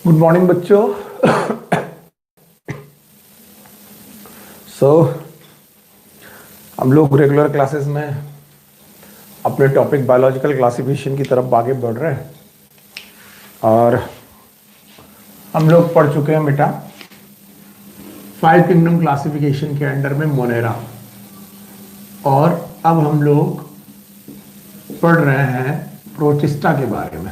Good morning बच्चों। सो हम लोग रेगुलर क्लासेस में अपने टॉपिक बायोलॉजिकल क्लासिफिकेशन की तरफ आगे बढ़ रहे हैं और हम लोग पढ़ चुके हैं बेटा 5 किंगडम क्लासिफिकेशन के अंडर में मोनेरा, और अब हम लोग पढ़ रहे हैं प्रोटिस्टा के बारे में।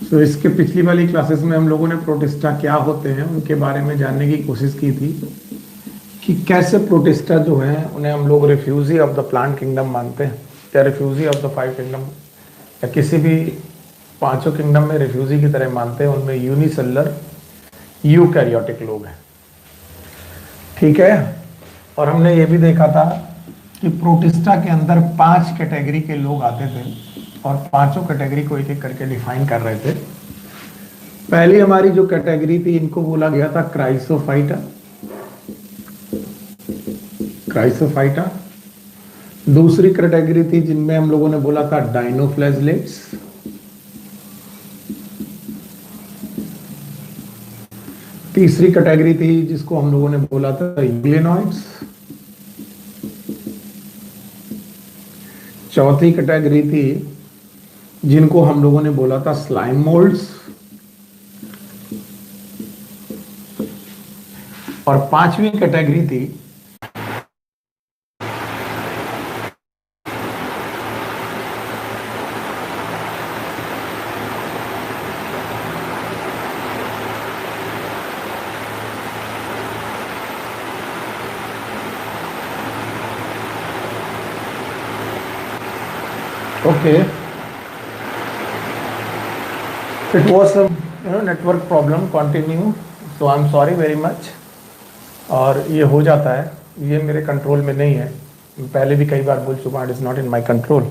तो इसके पिछली वाली क्लासेस में हम लोगों ने प्रोटिस्टा क्या होते हैं उनके बारे में जानने की कोशिश की थी कि कैसे प्रोटिस्टा जो है उन्हें हम लोग refugee of the plant kingdom मानते हैं, या रिफ्यूजी ऑफ द 5 किंगडम, या किसी भी 5 किंगडम में रिफ्यूजी की तरह मानते हैं। उनमें यूनिसेलुलर यूकैरियोटिक लोग हैं, ठीक है। और हमने ये भी देखा था कि प्रोटिस्टा के अंदर 5 कैटेगरी के लोग आते थे और 5 कैटेगरी को एक एक करके डिफाइन कर रहे थे। पहली हमारी जो कैटेगरी थी इनको बोला गया था क्राइसोफाइटा। दूसरी कैटेगरी थी जिनमें हम लोगों ने बोला था डाइनोफ्लैजलेट्स। तीसरी कैटेगरी थी जिसको हम लोगों ने बोला था यूग्लिनॉइड्स। चौथी कैटेगरी थी जिनको हम लोगों ने बोला था स्लाइम मोल्ड्स, और 5वीं कैटेगरी थी It was some network problem continue, so I'm sorry very much। और ये हो जाता है, ये मेरे कंट्रोल में नहीं है, पहले भी कई बार बोल चुका हूँ, it is not in my control,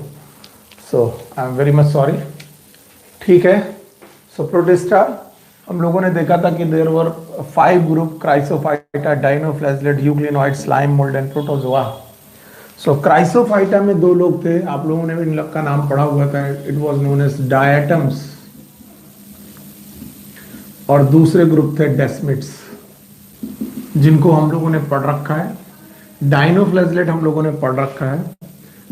so I am very much sorry. ठीक है। सो प्रोटिस्टा हम लोगों ने देखा था कि there were 5 group: Chrysophyta, dinoflagellate, euglenoid, slime mould and protozoa. So Chrysophyta में 2 लोग थे, आप लोगों ने भी इन लोग का नाम पढ़ा हुआ था, it was known as diatoms, और दूसरे ग्रुप थे डेस्मिड्स जिनको हम लोगों ने पढ़ रखा है। डाइनोफ्लैजलेट हम लोगों ने पढ़ रखा है।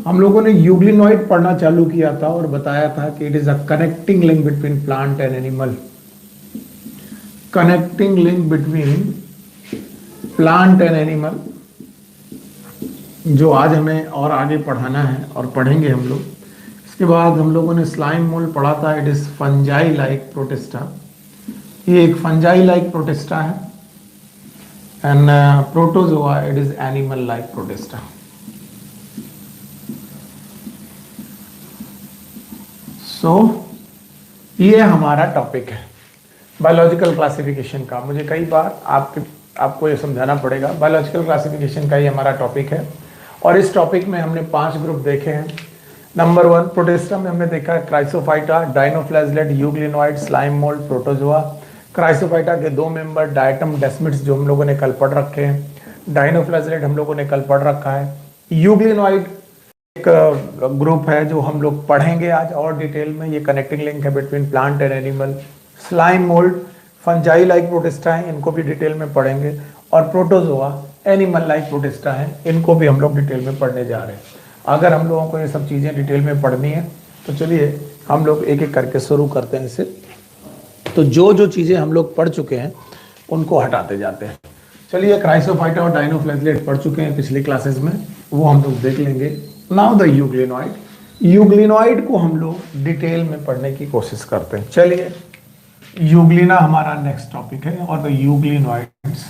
हम लोगों ने यूग्लिनॉइड पढ़ना चालू किया था और बताया था कि it is a connecting link between plant and animal. Connecting link between plant and animal, जो आज हमें और आगे पढ़ाना है और पढ़ेंगे हम लोग। इसके बाद हम लोगों ने स्लाइम मोल्ड पढ़ा था, it is fungi like Protista. ये एक फंजाई लाइक प्रोटिस्टा है। And protozoa it is animal like Protista. So ये हमारा टॉपिक है बायोलॉजिकल क्लासिफिकेशन का। मुझे कई बार आपको ये समझाना पड़ेगा, बायोलॉजिकल क्लासिफिकेशन का ही हमारा टॉपिक है। और इस टॉपिक में हमने 5 ग्रुप देखे हैं। नंबर 1 प्रोटिस्टा में हमने देखा है Chrysophyta, dinoflagellate, euglenoid, slime mould, protozoa. Chrysophyta के 2 मेंबर डायटम, डेस्मिड्स जो हम लोगों ने कल पढ़ रखे हैं। डाइनोफ्लैजलेट हम लोगों ने कल पढ़ रखा है। यूग्लिनॉइड एक ग्रुप है जो हम लोग पढ़ेंगे आज और डिटेल में। ये कनेक्टिंग लिंक है between plant and animal. Slime mould fungi like Protista है, इनको भी डिटेल में पढ़ेंगे। और प्रोटोजोआ एनिमल लाइक प्रोटिस्टा है, इनको भी हम लोग डिटेल में पढ़ने जा रहे हैं। अगर हम लोगों को ये सब चीज़ें डिटेल में पढ़नी है तो चलिए हम लोग एक एक करके शुरू करते हैं इसे। तो जो जो चीज़ें हम लोग पढ़ चुके हैं उनको हटाते जाते हैं। चलिए क्राइसोफाइटा और डाइनोफ्लैजलेट पढ़ चुके हैं पिछली क्लासेस में, वो हम लोग देख लेंगे। Now the euglenoid. यूग्लिनॉइड को हम लोग डिटेल में पढ़ने की कोशिश करते हैं। चलिए, यूग्लिना हमारा नेक्स्ट टॉपिक है और द यूग्लिनॉइड्स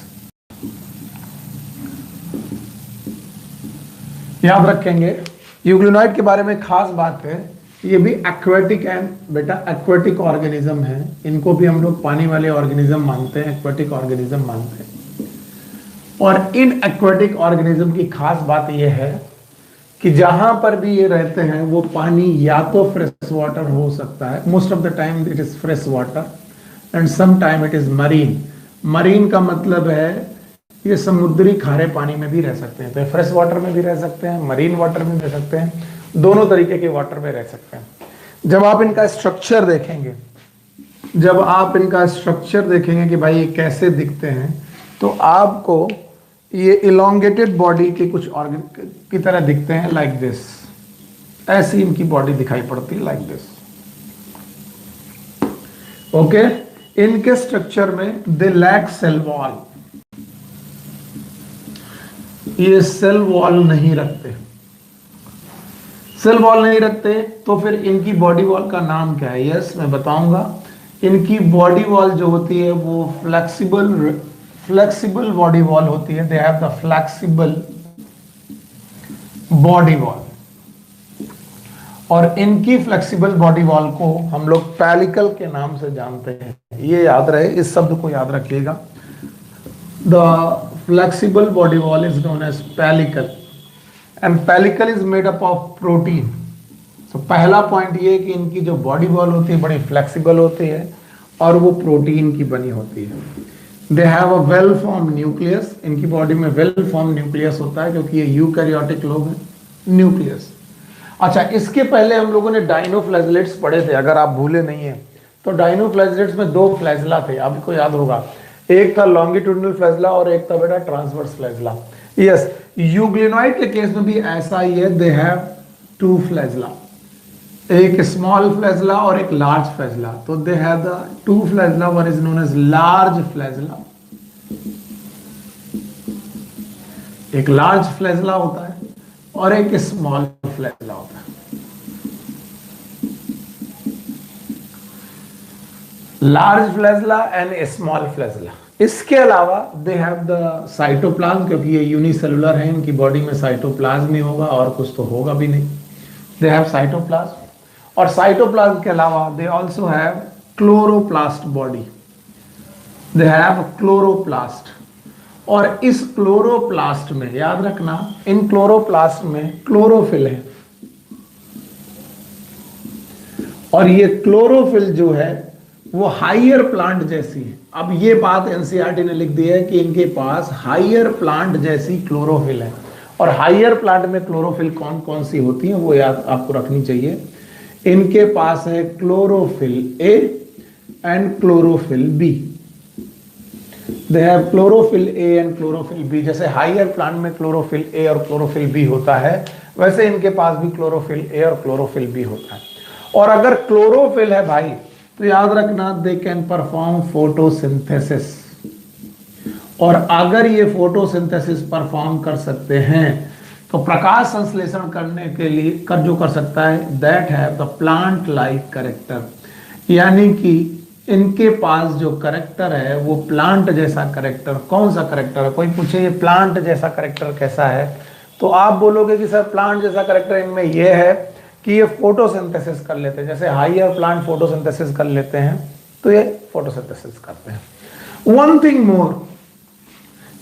याद रखेंगे। यूग्लिनॉइड के बारे में खास बात है, ये भी एक्वेटिक एंड बेटा एक्वेटिक ऑर्गेनिज्म है। इनको भी हम लोग पानी वाले ऑर्गेनिज्म मानते हैं, एक्वेटिक ऑर्गेनिज्म मानते हैं। और इन एक्वेटिक ऑर्गेनिज्म की खास बात यह है कि जहां पर भी ये रहते हैं वो पानी या तो फ्रेश वाटर हो सकता है, most of the time it is fresh water, and some time it is marine. Marine का मतलब है ये समुद्री खारे पानी में भी रह सकते हैं, तो फ्रेश वाटर में भी रह सकते हैं, मरीन वाटर में भी रह सकते हैं, दोनों तरीके के वाटर में रह सकते हैं। जब आप इनका स्ट्रक्चर देखेंगे जब आप इनका स्ट्रक्चर देखेंगे कि भाई ये कैसे दिखते हैं, तो आपको ये इलोंगेटेड बॉडी के कुछ ऑर्गन की तरह दिखते हैं, लाइक दिस। ऐसी इनकी बॉडी दिखाई पड़ती है, लाइक दिस। ओके, इनके स्ट्रक्चर में दे लैक सेल वॉल, ये सेल वॉल नहीं रखते। सेल वॉल नहीं रखते तो फिर इनकी बॉडी वॉल का नाम क्या है? यस, मैं बताऊंगा। इनकी बॉडी वॉल जो होती है वो फ्लेक्सिबल बॉडी वॉल होती है। They have the flexible body wall, और इनकी फ्लेक्सिबल बॉडी वॉल को हम लोग पैलिकल के नाम से जानते हैं। ये याद रहे, इस शब्द को याद रखिएगा। The flexible body wall is known as pellicle, and pellicle is made up of protein. तो पहला पॉइंट ये कि इनकी जो बॉडी वॉल होती है बड़ी फ्लेक्सिबल होती है और वो प्रोटीन की बनी होती है। They have a well form nucleus, इनकी बॉडी में वेल फॉर्म न्यूक्लियस होता है क्योंकि ये यूकैरियोटिक लोग हैं। न्यूक्लियस। अच्छा, इसके पहले हम लोगों ने डाइनोफ्लैजेलेट्स पढ़े थे, अगर आप भूले नहीं है तो डाइनोफ्लैजेलेट्स में दो फ्लैजला थे, आपको याद होगा। एक था लॉन्गिट्यूडिनल फ्लैजला और एक था बेटा ट्रांसवर्स फ्लैजला। यस, यूग्लिनॉइड के केस में भी ऐसा ही है। दे हैव टू फ्लैजला, एक स्मॉल फ्लैजला और एक लार्ज फ्लैजला। तो they have the two flagella, one is known as large flagella, एक लार्ज फ्लैजला होता है और एक स्मॉल फ्लैजला होता है। Large flagella and small flagella. इसके अलावा दे हैव द साइटोप्लाज्म, क्योंकि ये यूनिसेलुलर है, इनकी बॉडी में साइटोप्लाज्म नहीं होगा और कुछ तो होगा भी नहीं। दे हैव साइटोप्लाज्म, और साइटोप्लाज्म के अलावा they also have chloroplast body. They have chloroplast, और इस क्लोरोप्लास्ट में याद रखना, इन क्लोरोप्लास्ट में क्लोरोफिल है, और ये क्लोरोफिल जो है वो हाइयर प्लांट जैसी है। अब ये बात एनसीईआरटी ने लिख दी है कि इनके पास हाइयर प्लांट जैसी क्लोरोफिल है, और हाइयर प्लांट में क्लोरोफिल कौन कौन सी होती है वो याद आपको रखनी चाहिए। इनके पास है chlorophyll A and chlorophyll B. They have chlorophyll A and chlorophyll B. जैसे हाइयर प्लांट में क्लोरोफिल ए और क्लोरोफिल बी होता है, वैसे इनके पास भी क्लोरोफिल ए और क्लोरोफिल बी होता है। और अगर क्लोरोफिल है भाई, तो याद रखना दे कैन परफॉर्म फोटोसिंथेसिस, और अगर ये फोटोसिंथेसिस परफॉर्म कर सकते हैं तो प्रकाश संश्लेषण करने के लिए जो कर सकता है, that have the plant like character. यानी कि इनके पास जो कैरेक्टर है वो प्लांट जैसा कैरेक्टर। कौन सा कैरेक्टर है? कोई पूछे ये प्लांट जैसा कैरेक्टर कैसा है, तो आप बोलोगे कि सर प्लांट जैसा कैरेक्टर इनमें ये है कि ये फोटोसिंथेसिस कर लेते हैं। जैसे हाइयर प्लांट फोटोसिंथेसिस कर लेते हैं, तो ये फोटोसिंथेसिस करते हैं। वन थिंग मोर,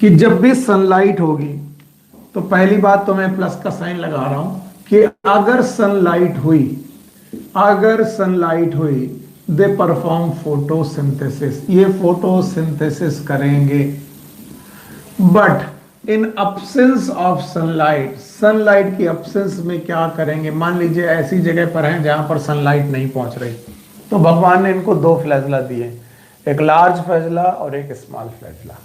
कि जब भी सनलाइट होगी, तो पहली बात तो मैं प्लस का साइन लगा रहा हूं कि अगर सनलाइट हुई दे परफॉर्म फोटोसिंथेसिस, ये फोटोसिंथेसिस करेंगे। But in absence of sunlight, sunlight की अब्सेंस में क्या करेंगे? मान लीजिए ऐसी जगह पर हैं जहां पर सनलाइट नहीं पहुंच रही, तो भगवान ने इनको दो फ्लैजला दिए, एक लार्ज फ्लैजला और एक स्मॉल फ्लैजला।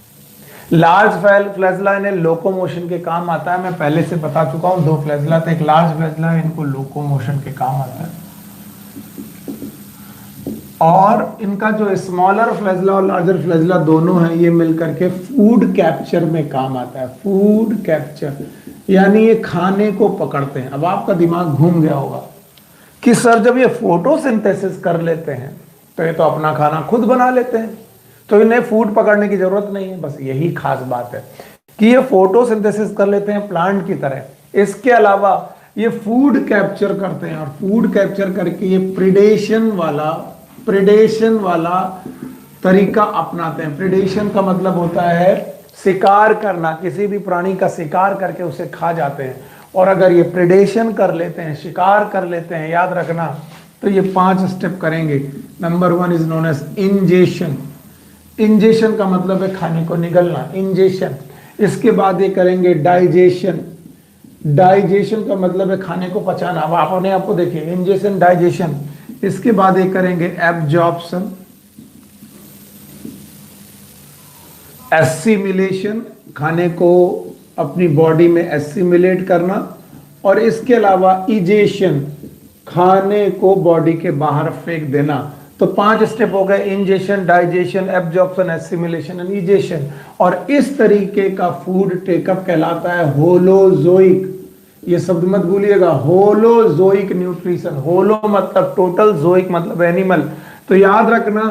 लार्ज फ्लैजला इन्हें लोकोमोशन के काम आता है, मैं पहले से बता चुका हूं। दो फ्लैजला थे, एक लार्ज फ्लैजला, इनको लोकोमोशन के काम आता है। और इनका जो स्मॉलर फ्लैजला और लार्जर फ्लैजला दोनों हैं, ये मिलकर के फूड कैप्चर में काम आता है। फूड कैप्चर यानी ये खाने को पकड़ते हैं। अब आपका दिमाग घूम गया होगा कि सर जब ये फोटोसिंथेसिस कर लेते हैं तो ये तो अपना खाना खुद बना लेते हैं, तो इन्हें फूड पकड़ने की जरूरत नहीं है। बस यही खास बात है कि ये फोटोसिंथेसिस कर लेते हैं प्लांट की तरह। इसके अलावा ये फूड कैप्चर करते हैं, और फूड कैप्चर करके ये प्रेडेशन वाला तरीका अपनाते हैं। प्रेडेशन का मतलब होता है शिकार करना, किसी भी प्राणी का शिकार करके उसे खा जाते हैं। और अगर ये प्रेडेशन कर लेते हैं, शिकार कर लेते हैं, याद रखना, तो ये 5 स्टेप करेंगे। Number 1 is known as ingestion. Ingestion का मतलब है खाने को निगलना, इंजेशन। इसके बाद ये करेंगे डाइजेशन। डाइजेशन का मतलब है खाने को पचाना। अब आप अपने आप को देखिए, इंजेशन, डाइजेशन। इसके बाद ये करेंगे एब्जॉर्प्शन। एसिमिलेशन, खाने को अपनी बॉडी में एसिमिलेट करना, और इसके अलावा इजेशन, खाने को बॉडी के बाहर फेंक देना। तो 5 स्टेप हो गए, ingestion, digestion, absorption, assimilation and egestion. और इस तरीके का फूड टेकअप कहलाता है होलोजोइक। ये शब्द मत भूलिएगा, होलोजोइक न्यूट्रिशन। होलो मतलब टोटल, जोइक मतलब एनिमल। तो याद रखना,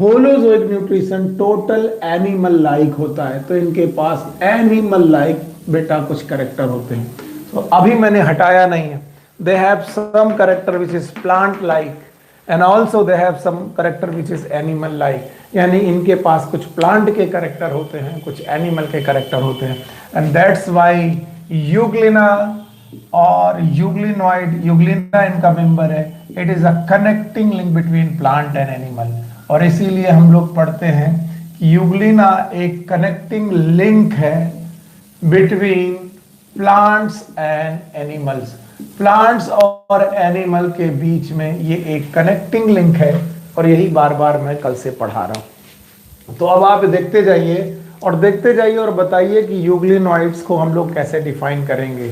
holozoic nutrition total animal like होता है। तो इनके पास एनिमल लाइक बेटा कुछ कैरेक्टर होते हैं। तो अभी मैंने हटाया नहीं है। They have some character which is plant like and also they have some character which is animal like, यानी इनके पास कुछ प्लांट के कैरेक्टर होते हैं, कुछ एनिमल के कैरेक्टर होते हैं। एंड दैट्स वाई यूग्लिना और यूग्लिनॉइड, यूग्लिना इनका मेंबर है, it is a connecting link between plant and animal. और इसीलिए हम लोग पढ़ते हैं कि यूग्लिना एक कनेक्टिंग लिंक है between plants and animals. Plants और एनिमल के बीच में ये एक कनेक्टिंग लिंक है, और यही बार बार मैं कल से पढ़ा रहा हूं। तो अब आप देखते जाइए और बताइए कि यूग्लिनॉइड्स को हम लोग कैसे डिफाइन करेंगे।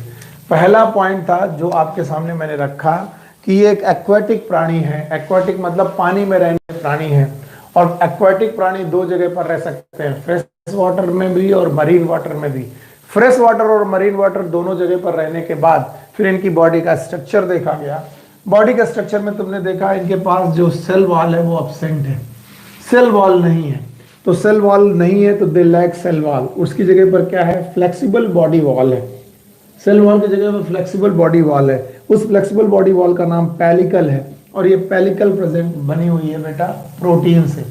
पहला पॉइंट था जो आपके सामने मैंने रखा कि ये एक एक्वाटिक प्राणी है। एक्वाटिक मतलब पानी में रहने प्राणी है, और एक्वाटिक प्राणी दो जगह पर रह सकते हैं, फ्रेश वाटर में भी और मरीन वाटर में भी। फ्रेश वाटर और मरीन वाटर दोनों जगह पर रहने के बाद फिर इनकी बॉडी का स्ट्रक्चर देखा गया। बॉडी का स्ट्रक्चर में तुमने देखा इनके पास जो सेल वॉल है वो अब्सेंट है, सेल वॉल नहीं है। तो सेल वॉल नहीं है तो दे लैक सेल वॉल। उसकी जगह पर क्या है, फ्लेक्सिबल बॉडी वॉल है। सेल वॉल की जगह पर फ्लेक्सिबल बॉडी वॉल है। उस फ्लेक्सिबल बॉडी वॉल का नाम पेलिकल है, और ये पेलिकल प्रेजेंट बनी हुई है बेटा प्रोटीन से।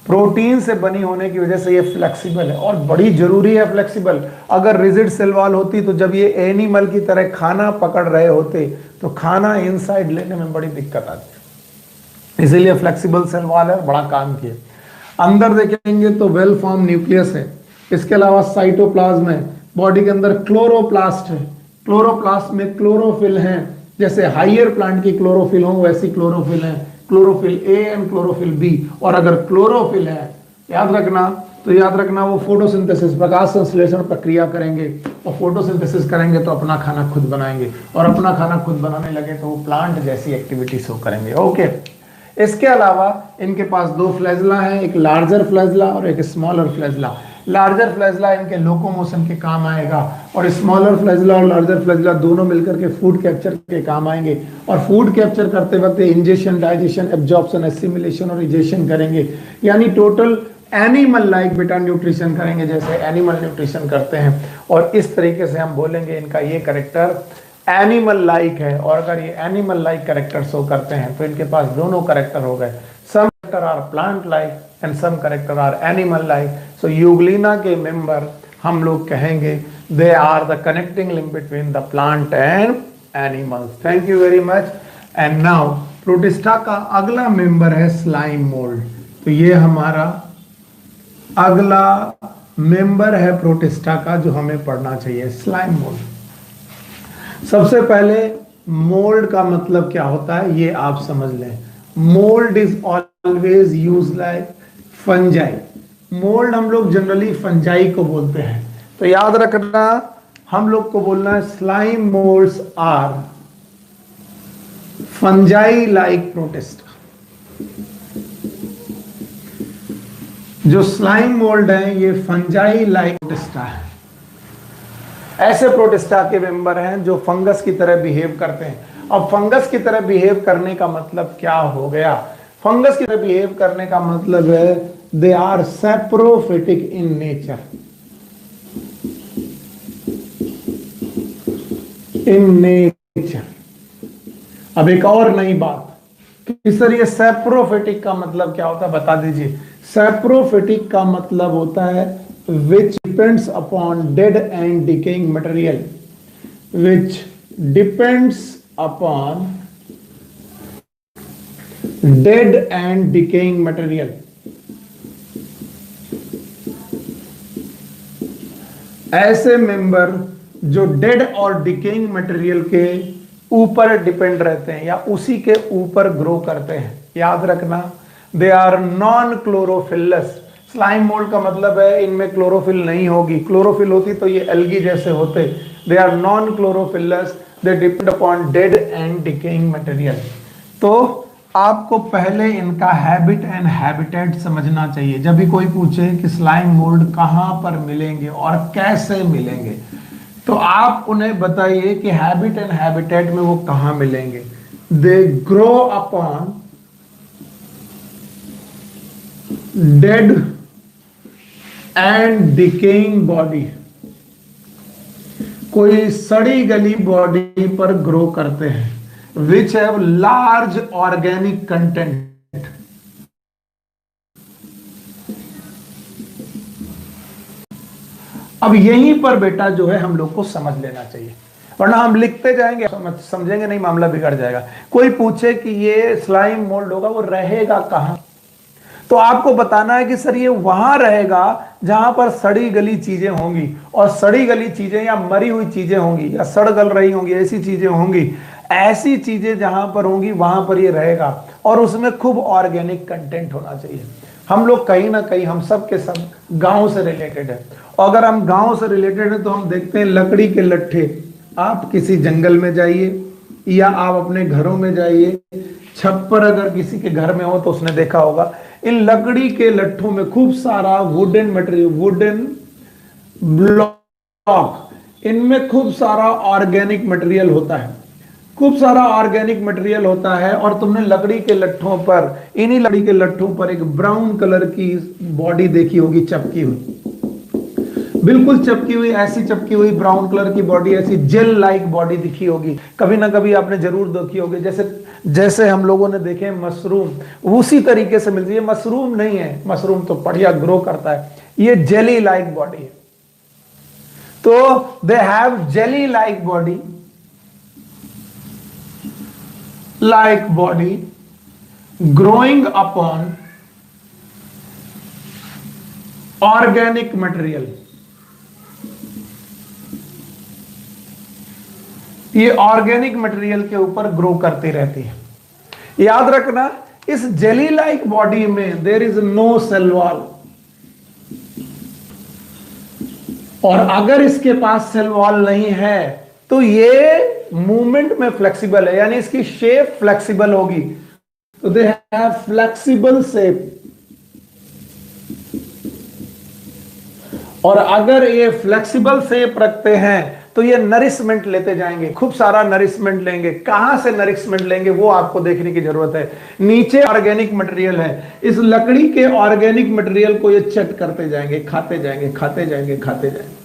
प्रोटीन से बनी होने की वजह से ये फ्लेक्सिबल है, और बड़ी जरूरी है फ्लेक्सिबल। अगर रिजिड सेल वॉल होती तो जब ये एनिमल की तरह खाना पकड़ रहे होते तो खाना इनसाइड लेने में बड़ी दिक्कत आती। इसीलिए फ्लेक्सिबल सेल वॉल है, बड़ा काम किया। अंदर देखेंगे तो वेल फॉर्म न्यूक्लियस है। इसके अलावा साइटोप्लाज्म है। बॉडी के अंदर क्लोरोप्लास्ट है। क्लोरोप्लास्ट में क्लोरोफिल है, जैसे हाइयर प्लांट की क्लोरोफिल हो वैसी क्लोरोफिल है, chlorophyll A and chlorophyll B. और अगर क्लोरोफिल है याद रखना वो फोटोसिंथेसिस, प्रकाश संश्लेषण प्रक्रिया करेंगे, और फोटोसिंथेसिस करेंगे तो अपना खाना खुद बनाएंगे, और अपना खाना खुद बनाने लगे तो वो प्लांट जैसी एक्टिविटी शो करेंगे। ओके, इसके अलावा इनके पास दो फ्लैजला हैं, एक लार्जर फ्लैजला और एक स्मॉलर फ्लैजला। लार्जर फ्लैजला इनके लोकोमोशन के काम आएगा, और स्मॉलर फ्लैजला और लार्जर फ्लैजला दोनों मिलकर के फूड कैप्चर के काम आएंगे। और फूड कैप्चर करते वक्त इंजेशन, डाइजेशन, एब्जॉर्प्शन, एसिमिलेशन और इजेशन करेंगे, यानी टोटल एनिमल लाइक बेटा न्यूट्रिशन करेंगे, जैसे एनिमल न्यूट्रिशन करते हैं। और इस तरीके से हम बोलेंगे इनका ये कैरेक्टर एनिमल लाइक है। और अगर ये एनिमल लाइक कैरेक्टर शो करते हैं तो इनके पास दोनों कैरेक्टर हो गए, some character are plant like and some character are animal like. So Euglena के मेंबर हम लोग कहेंगे they are the connecting link between the plant and animals. Thank you very much. And now Protista का अगला member है slime mould. तो ये हमारा अगला मेंबर है प्रोटिस्टा का जो हमें पढ़ना चाहिए, स्लाइम मोल्ड। सबसे पहले मोल्ड का मतलब क्या होता है ये आप समझ लें। Mould is always use like fungi. Mould हम लोग जनरली फंजाई को बोलते हैं, तो याद रखना हम लोग को बोलना है slime moulds are fungi like Protista. जो स्लाइम मोल्ड है ये फंजाई लाइक प्रोटिस्टा है। ऐसे प्रोटिस्टा के मेंबर हैं जो फंगस की तरह बिहेव करते हैं। अब फंगस की तरह बिहेव करने का मतलब क्या हो गया? फंगस की तरह बिहेव करने का मतलब है they are saprophytic in nature. In nature. अब एक और नई बात कि सर ये सैप्रोफिटिक का मतलब क्या होता है बता दीजिए। सैप्रोफिटिक का मतलब होता है which depends upon dead and decaying material, which depends upon dead and decaying material। ऐसे मेंबर जो डेड और डिकेइंग मटेरियल के ऊपर डिपेंड रहते हैं या उसी के ऊपर ग्रो करते हैं, याद रखना they are non chlorophyllous. Slime mould का मतलब है इनमें क्लोरोफिल नहीं होगी, क्लोरोफिल होती तो ये एल्गी जैसे होते। They are non chlorophyllous, they depend upon dead and decaying material. तो आपको पहले इनका हैबिट एंड हैबिटेट समझना चाहिए। जब भी कोई पूछे कि स्लाइम मोल्ड कहां पर मिलेंगे और कैसे मिलेंगे, तो आप उन्हें बताइए कि हैबिट एंड हैबिटेट में वो कहां मिलेंगे। They grow upon dead and decaying body, कोई सड़ी गली बॉडी पर ग्रो करते हैं, which have large organic content. अब यहीं पर बेटा जो है हम लोग को समझ लेना चाहिए, वरना हम लिखते जाएंगे समझेंगे नहीं, मामला बिगड़ जाएगा। कोई पूछे कि ये स्लाइम मोल्ड होगा, वो रहेगा कहां, तो आपको बताना है कि सर ये वहां रहेगा जहां पर सड़ी गली चीजें होंगी, और सड़ी गली चीजें या मरी हुई चीजें होंगी या सड़ गल रही होंगी, ऐसी चीजें होंगी, ऐसी चीजें जहां पर होंगी वहां पर ये रहेगा, और उसमें खूब ऑर्गेनिक कंटेंट होना चाहिए। हम लोग कहीं ना कहीं, हम सब के सब गांव से रिलेटेड है, और अगर हम गांव से रिलेटेड है तो हम देखते हैं लकड़ी के लट्ठे। आप किसी जंगल में जाइए या आप अपने घरों में जाइए, छप्पर अगर किसी के घर में हो तो उसने देखा होगा, इन लकड़ी के लट्ठों में खूब सारा वुडन मटेरियल, वुडन ब्लॉक, इनमें खूब सारा ऑर्गेनिक मटेरियल होता है, खूब सारा ऑर्गेनिक मटेरियल होता है। और तुमने लकड़ी के लट्ठों पर, इन्हीं लकड़ी के लट्ठों पर एक ब्राउन कलर की बॉडी देखी होगी, चिपकी हुई, बिल्कुल चिपकी हुई, ऐसी चिपकी हुई ब्राउन कलर की बॉडी, ऐसी जेल लाइक बॉडी दिखी होगी। कभी ना कभी आपने जरूर देखी होगी, जैसे हम लोगों ने देखे मशरूम, उसी तरीके से मिलती है। मशरूम नहीं है, मशरूम तो बढ़िया ग्रो करता है, ये जेली लाइक बॉडी है। तो they have jelly like body growing upon organic material. ये ऑर्गेनिक मटेरियल के ऊपर ग्रो करती रहती है। याद रखना, इस जेली लाइक बॉडी में there is no cell wall, और अगर इसके पास सेल वॉल नहीं है तो ये मूवमेंट में फ्लेक्सिबल है, यानी इसकी शेप फ्लेक्सिबल होगी। तो दे हैव फ्लेक्सिबल शेप, और अगर ये फ्लेक्सिबल शेप रखते हैं तो ये नरिशमेंट लेते जाएंगे, खूब सारा नरिशमेंट लेंगे। कहां से नरिशमेंट लेंगे वो आपको देखने की जरूरत है। नीचे ऑर्गेनिक मटेरियल है, इस लकड़ी के ऑर्गेनिक मटेरियल को ये चट करते जाएंगे, खाते जाएंगे, खाते जाएंगे, खाते जाएंगे।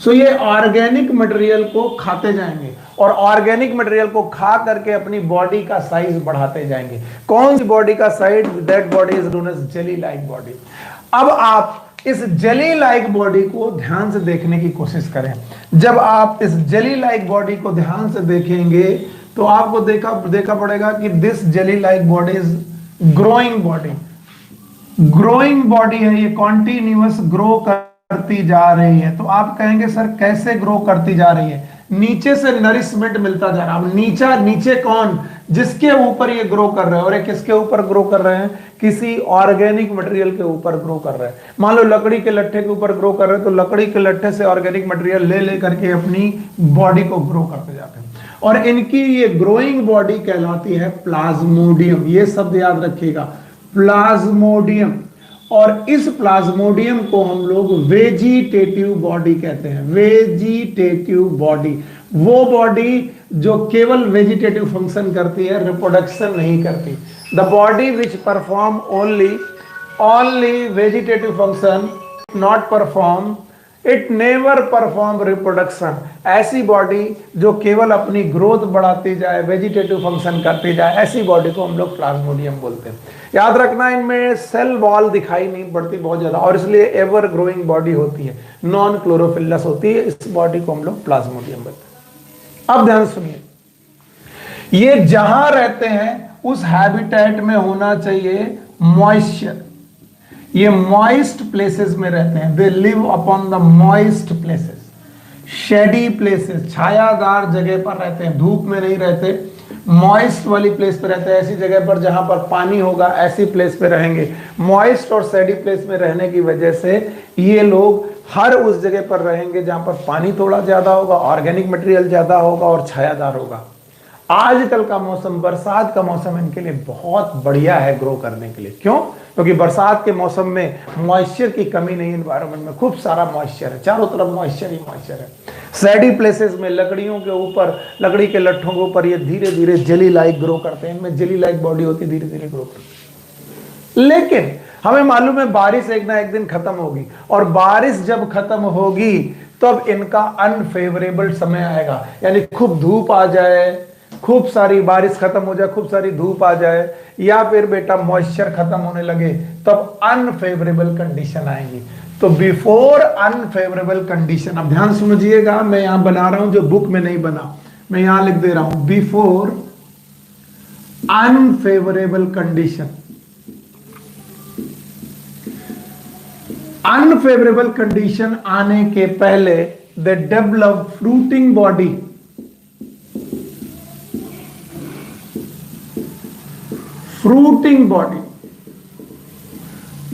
सो ये ऑर्गेनिक मटेरियल को खाते जाएंगे, और ऑर्गेनिक मटेरियल को खा करके अपनी बॉडी का साइज बढ़ाते जाएंगे। कौन सी बॉडी का size? That body is known as jelly like body. अब आप इस जेली लाइक बॉडी को ध्यान से देखने की कोशिश करें। जब आप इस जेली लाइक बॉडी को ध्यान से देखेंगे तो आपको देखा पड़ेगा कि this jelly like body is growing body है, ये कॉन्टिन्यूअस ग्रो करती जा रही है। तो आप कहेंगे सर कैसे ग्रो करती जा रही है? नीचे से नरिशमेंट मिलता जा रहा है। नीचे कौन? जिसके ऊपर ये ग्रो कर रहे हैं, और ये किसके ऊपर ग्रो कर रहे हैं? किसी ऑर्गेनिक मटेरियल के ऊपर ग्रो कर रहे हैं। मान लो लकड़ी के लट्ठे के ऊपर ग्रो कर रहे हैं, तो लकड़ी के लट्ठे से ऑर्गेनिक मटेरियल ले करके अपनी बॉडी को ग्रो करते जाते हैं, और इनकी ये ग्रोइंग बॉडी कहलाती है प्लाज्मोडियम। ये शब्द याद रखिएगा, प्लाज्मोडियम। और इस प्लाज्मोडियम को हम लोग वेजिटेटिव बॉडी कहते हैं। वेजिटेटिव बॉडी, वो बॉडी जो केवल वेजिटेटिव फंक्शन करती है, रिप्रोडक्शन नहीं करती। The body which perform only vegetative function, not perform, it never perform reproduction. ऐसी बॉडी जो केवल अपनी ग्रोथ बढ़ाती जाए, वेजिटेटिव फंक्शन करती जाए, ऐसी बॉडी को हम लोग प्लाज्मोडियम बोलते हैं। याद रखना, इनमें सेल वॉल दिखाई नहीं पड़ती बहुत ज्यादा, और इसलिए एवर ग्रोइंग बॉडी होती है, नॉन क्लोरोफिलस होती है। इस बॉडी को हम लोग प्लाज्मोडियम बोलते हैं। अब ध्यान सुनिए, ये जहां रहते हैं उस हैबिटेट में होना चाहिए मॉइस्चर। ये मॉइस्ट प्लेसेस में रहते हैं। They live upon the moist places, shady places, छायादार जगह पर रहते हैं, धूप में नहीं रहते। मॉइस्ट वाली प्लेस पे रहते हैं, ऐसी जगह पर जहां पर पानी होगा ऐसी प्लेस पे रहेंगे। मॉइस्ट और सैडी प्लेस में रहने की वजह से ये लोग हर उस जगह पर रहेंगे जहां पर पानी थोड़ा ज्यादा होगा, ऑर्गेनिक मटेरियल ज्यादा होगा और छायादार होगा। आजकल का मौसम, बरसात का मौसम इनके लिए बहुत बढ़िया है ग्रो करने के लिए। क्यों? क्योंकि बरसात के मौसम में मॉइस्चर की कमी नहीं, एनवायरनमेंट में खूब सारा मॉइस्चर है, चारों तरफ मॉइस्चर ही मॉइस्चर है। सैडी प्लेसेस में लकड़ियों के ऊपर, लकड़ी के लट्ठों के ऊपर ये धीरे धीरे जेली लाइक ग्रो करते हैं, इनमें जेली लाइक बॉडी होती है, धीरे धीरे ग्रो करते हैं। लेकिन हमें मालूम है बारिश एक ना एक दिन खत्म होगी, और बारिश जब खत्म होगी तब इनका अनफेवरेबल समय आएगा, यानी खूब धूप आ जाए, खूब सारी बारिश खत्म हो जाए, खूब सारी धूप आ जाए, या फिर बेटा मॉइस्चर खत्म होने लगे, तब अनफेवरेबल कंडीशन आएंगी। तो बिफोर अनफेवरेबल कंडीशन, अब ध्यान समझिएगा, मैं यहां बना रहा हूं जो बुक में नहीं बना, मैं यहां लिख दे रहा हूं before unfavourable condition. Unfavourable condition आने के पहले they develop fruiting body. Fruiting body,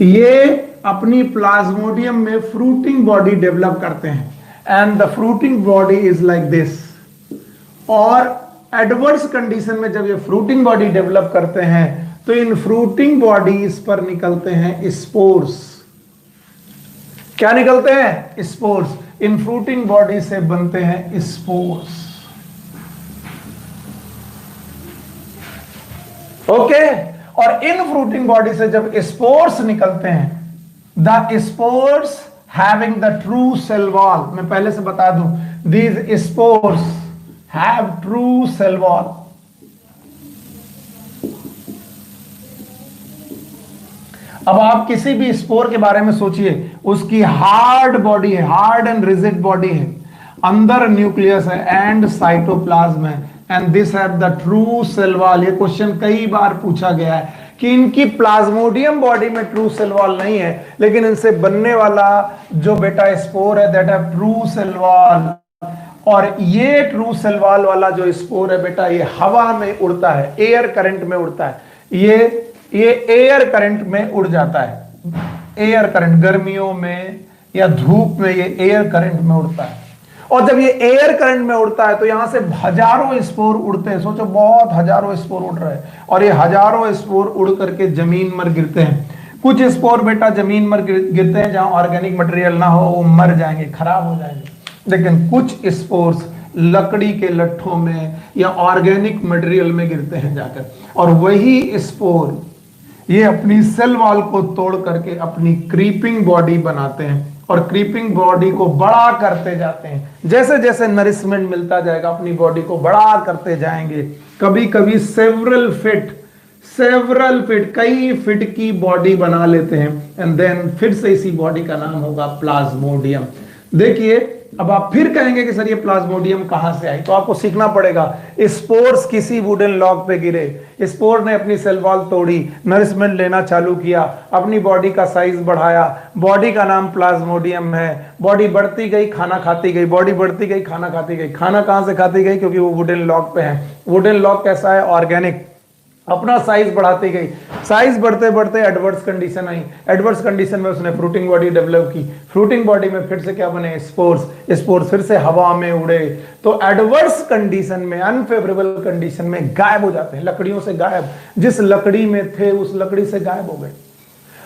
ये अपनी प्लाज्मोडियम में फ्रूटिंग बॉडी डेवलप करते हैं, and the fruiting body is like this. और एडवर्स कंडीशन में जब ये फ्रूटिंग बॉडी डेवलप करते हैं तो इन फ्रूटिंग बॉडीज पर निकलते हैं स्पोर्स। क्या निकलते हैं? स्पोर्स। इन फ्रूटिंग बॉडी से बनते हैं स्पोर्स। ओके, और इन फ्रूटिंग बॉडी से जब स्पोर्स निकलते हैं, the spores having the true cell wall, मैं पहले से बता दूं, these spores have true cell wall. अब आप किसी भी स्पोर के बारे में सोचिए, उसकी हार्ड बॉडी है, हार्ड एंड रिजिड बॉडी है, अंदर न्यूक्लियस है एंड साइटोप्लाज्म है, and this have the true cell wall. ये क्वेश्चन कई बार पूछा गया है कि इनकी प्लाज्मोडियम बॉडी में ट्रू सेल वॉल नहीं है, लेकिन इनसे बनने वाला जो बेटा स्पोर है that have true cell wall. और ये ट्रू सेल वॉल वाला जो स्पोर है बेटा, ये हवा में उड़ता है, एयर करंट में उड़ता है। ये एयर करंट में उड़ जाता है। एयर करंट, गर्मियों में या धूप में ये एयर करंट में उड़ता है। और जब ये एयर करंट में उड़ता है तो यहां से हजारों स्पोर उड़ते हैं। सोचो, बहुत हजारों स्पोर उड़ रहे हैं, और ये हजारों स्पोर उड़ करके जमीन पर गिरते हैं। कुछ स्पोर बेटा जमीन पर गिरते हैं जहां ऑर्गेनिक मटेरियल ना हो, वो मर जाएंगे, खराब हो जाएंगे। लेकिन कुछ स्पोर्स लकड़ी के लट्ठों में या ऑर्गेनिक मटेरियल में गिरते हैं जाकर, और वही स्पोर ये अपनी सेल वॉल को तोड़ करके अपनी क्रीपिंग बॉडी बनाते हैं, और क्रीपिंग बॉडी को बड़ा करते जाते हैं। जैसे जैसे नरिशमेंट मिलता जाएगा अपनी बॉडी को बड़ा करते जाएंगे। कभी कभी सेवरल फीट, कई फीट की बॉडी बना लेते हैं, एंड देन फिर से इसी बॉडी का नाम होगा प्लाज्मोडियम। देखिए, अब आप फिर कहेंगे कि सर ये प्लाज्मोडियम कहां से आई, तो आपको सीखना पड़ेगा। स्पोर्स किसी वुडन लॉग पे गिरे, स्पोर ने अपनी सेल वॉल तोड़ी, नरिशमेंट लेना चालू किया, अपनी बॉडी का साइज बढ़ाया, बॉडी का नाम प्लाज्मोडियम है। बॉडी बढ़ती गई, खाना खाती गई, बॉडी बढ़ती गई, खाना खाती गई। खाना कहां से खाती गई? क्योंकि वो वुडन लॉग पे है। वुडन लॉग कैसा है? ऑर्गेनिक। अपना साइज बढ़ाती गई, साइज बढ़ते बढ़ते एडवर्स कंडीशन आई, एडवर्स कंडीशन में उसने फ्रूटिंग बॉडी डेवलप की। फ्रूटिंग बॉडी में फिर से क्या बने? स्पोर्स। स्पोर्स फिर से हवा में उड़े, तो एडवर्स कंडीशन में, अनफेवरेबल कंडीशन में गायब हो जाते हैं, लकड़ियों से गायब। जिस लकड़ी में थे उस लकड़ी से गायब हो गए।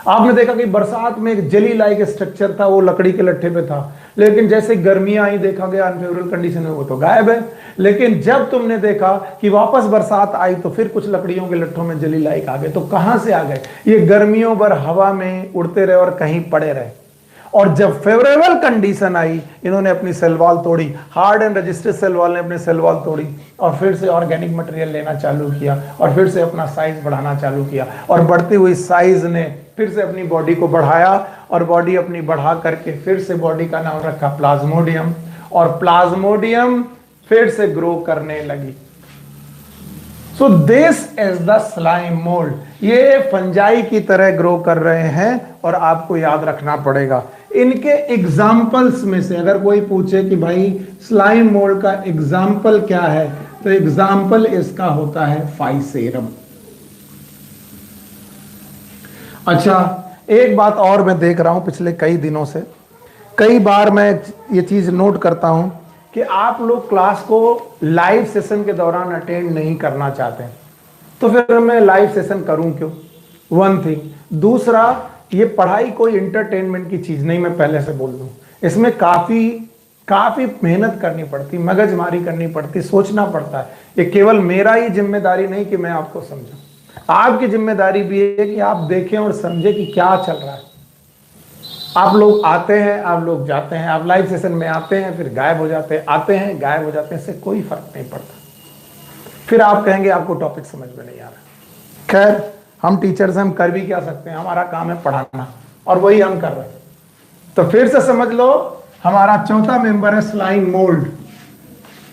आपने देखा कि बरसात में एक जेली लाइक स्ट्रक्चर था, वो लकड़ी के लट्ठे पे था, लेकिन जैसे गर्मियां आई देखा गया अनफेवरेबल कंडीशन में वो तो गायब है। लेकिन जब तुमने देखा कि वापस बरसात आई तो फिर कुछ लकड़ियों के लट्ठों में जेली लाइक आ गए। तो कहां से आ गए? ये गर्मियों भर हवा में उड़ते रहे और कहीं पड़े रहे, और जब फेवरेबल कंडीशन आई इन्होंने अपनी सेल वॉल तोड़ी, hard and registered cell wall ने अपनी सेल वॉल तोड़ी, और फिर से ऑर्गेनिक मटेरियल लेना चालू किया, और फिर से अपना साइज बढ़ाना चालू किया, और बढ़ती हुई साइज ने फिर से अपनी बॉडी को बढ़ाया, और बॉडी अपनी बढ़ा करके फिर से बॉडी का नाम रखा प्लाज्मोडियम, और प्लाज्मोडियम फिर से ग्रो करने लगी। So this is the slime mould. ये फंजाई की तरह ग्रो कर रहे हैं, और आपको याद रखना पड़ेगा इनके एग्जाम्पल्स में से अगर कोई पूछे कि भाई स्लाइम मोल्ड का एग्जाम्पल क्या है, तो एग्जाम्पल इसका होता है फाइसेरम। अच्छा, एक बात और मैं देख रहा हूं पिछले कई दिनों से, कई बार मैं ये चीज नोट करता हूं कि आप लोग क्लास को लाइव सेशन के दौरान अटेंड नहीं करना चाहते हैं। तो फिर मैं लाइव सेशन करूं क्यों? One thing. दूसरा, ये पढ़ाई कोई इंटरटेनमेंट की चीज नहीं, मैं पहले से बोल दूं। इसमें काफी मेहनत करनी पड़ती, मगजमारी करनी पड़ती, सोचना पड़ता है। ये केवल मेरा ही जिम्मेदारी नहीं कि मैं आपको समझाऊं, आपकी जिम्मेदारी भी है कि आप देखें और समझें कि क्या चल रहा है। आप लोग आते हैं, आप लोग जाते हैं, आप लाइव सेशन में आते हैं फिर गायब हो जाते हैं, आते हैं गायब हो जाते हैं, इससे कोई फर्क नहीं पड़ता। फिर आप कहेंगे आपको टॉपिक समझ में नहीं आ रहा। खैर, हम टीचर्स हम कर भी क्या सकते हैं, हमारा काम है पढ़ाना और वही हम कर रहे हैं। तो फिर से समझ लो, हमारा चौथा मेंबर है स्लाइम मोल्ड।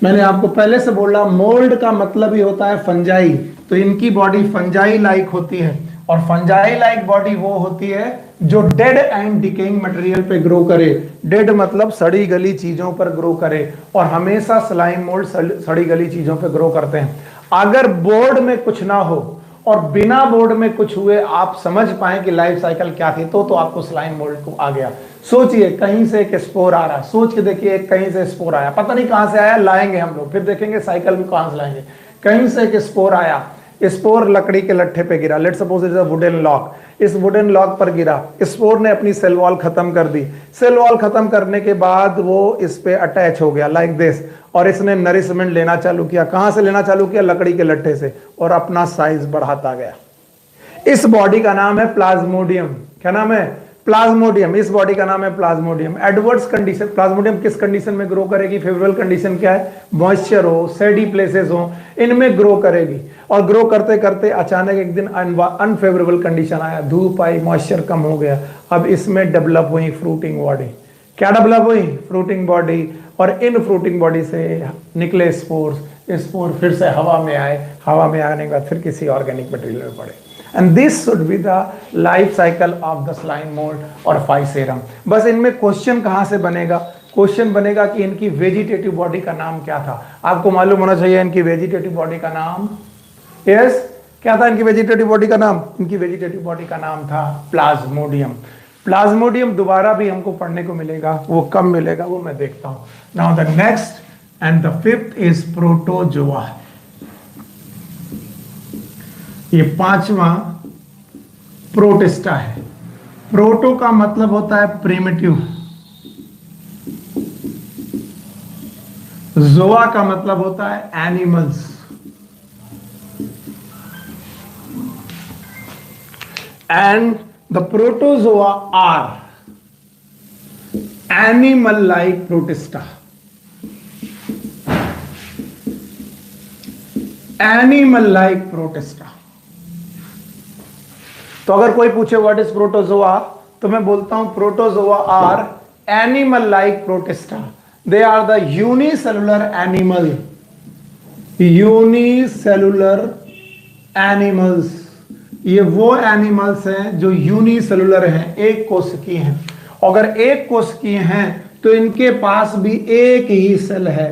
मैंने आपको पहले से बोला, मोल्ड का मतलब ही होता है फंजाई। तो इनकी बॉडी फंजाई लाइक होती है, और फंजाई लाइक बॉडी वो होती है जो डेड एंड डिकेइंग मटेरियल पे ग्रो करे। डेड मतलब सड़ी गली चीजों पर ग्रो करे, और हमेशा स्लाइम मोल्ड सड़ी गली चीजों पे ग्रो करते हैं। अगर बोर्ड में कुछ ना हो और बिना बोर्ड में कुछ हुए आप समझ पाए कि लाइफ साइकिल क्या थी, तो आपको स्लाइम मोल्ड को आ गया। सोचिए, कहीं से एक स्पोर आ रहा, सोच के देखिए, कहीं से स्पोर आया, पता नहीं कहां से आया, लाएंगे हम लोग, फिर देखेंगे साइकिल में कहां से लाएंगे। कहीं से एक स्पोर आया, स्पोर लकड़ी के लट्ठे पे गिरा, let's suppose it is a wooden lock, इस वुडन लॉक पर गिरा, स्पोर ने अपनी सेल वॉल खत्म कर दी। सेल वॉल खत्म करने के बाद वो इस पे अटैच हो गया लाइक दिस, और इसने नरिशमेंट लेना चालू किया। कहां से लेना चालू किया? लकड़ी के लट्ठे से, और अपना साइज बढ़ाता गया। इस बॉडी का नाम है प्लाज्मोडियम। क्या नाम है? प्लाज्मोडियम। इस बॉडी का नाम है प्लाज्मोडियम। एडवर्स कंडीशन, प्लाज्मोडियम किस कंडीशन में ग्रो करेगी? फेवरेबल कंडीशन क्या है? मॉइस्चर हो, सैडी प्लेसेस हो, इनमें ग्रो करेगी। और ग्रो करते करते अचानक एक दिन अनफेवरेबल कंडीशन आया, धूप आई, मॉइस्चर कम हो गया। अब इसमें डेवलप हुई फ्रूटिंग बॉडी। क्या डेवलप हुई? Fruiting body. और इन फ्रूटिंग बॉडी से निकले स्पोर्स, स्पोर फिर से हवा में आए, हवा में आने के बाद फिर किसी ऑर्गेनिक मटेरियल में पड़े। And this should be the life cycle of the slime mould और फाइसेरम। बस इनमें क्वेश्चन कहां से बनेगा? क्वेश्चन बनेगा कि इनकी वेजिटेटिव बॉडी का नाम क्या था। आपको मालूम होना चाहिए इनकी वेजिटेटिव बॉडी का नाम। यस, क्या था इनकी वेजिटेटिव बॉडी का नाम? इनकी वेजिटेटिव बॉडी का नाम था प्लाज्मोडियम। प्लाज्मोडियम दोबारा भी हमको पढ़ने को मिलेगा, वो कब मिलेगा वो मैं देखता हूं। Now the next and the fifth is protozoa. ये पांचवा प्रोटिस्टा है। प्रोटो का मतलब होता है प्रिमिटिव, जोआ का मतलब होता है animals, and the protozoa are animal like Protista. Animal like Protista. तो अगर कोई पूछे व्हाट इज प्रोटोजोआ, तो मैं बोलता हूं protozoa are animal like Protista. They are the unicellular animal, unicellular animals. ये वो एनिमल्स हैं जो यूनिसेलुलर हैं, एक कोशिकीय हैं। अगर एक कोशिकीय हैं तो इनके पास भी एक ही सेल है।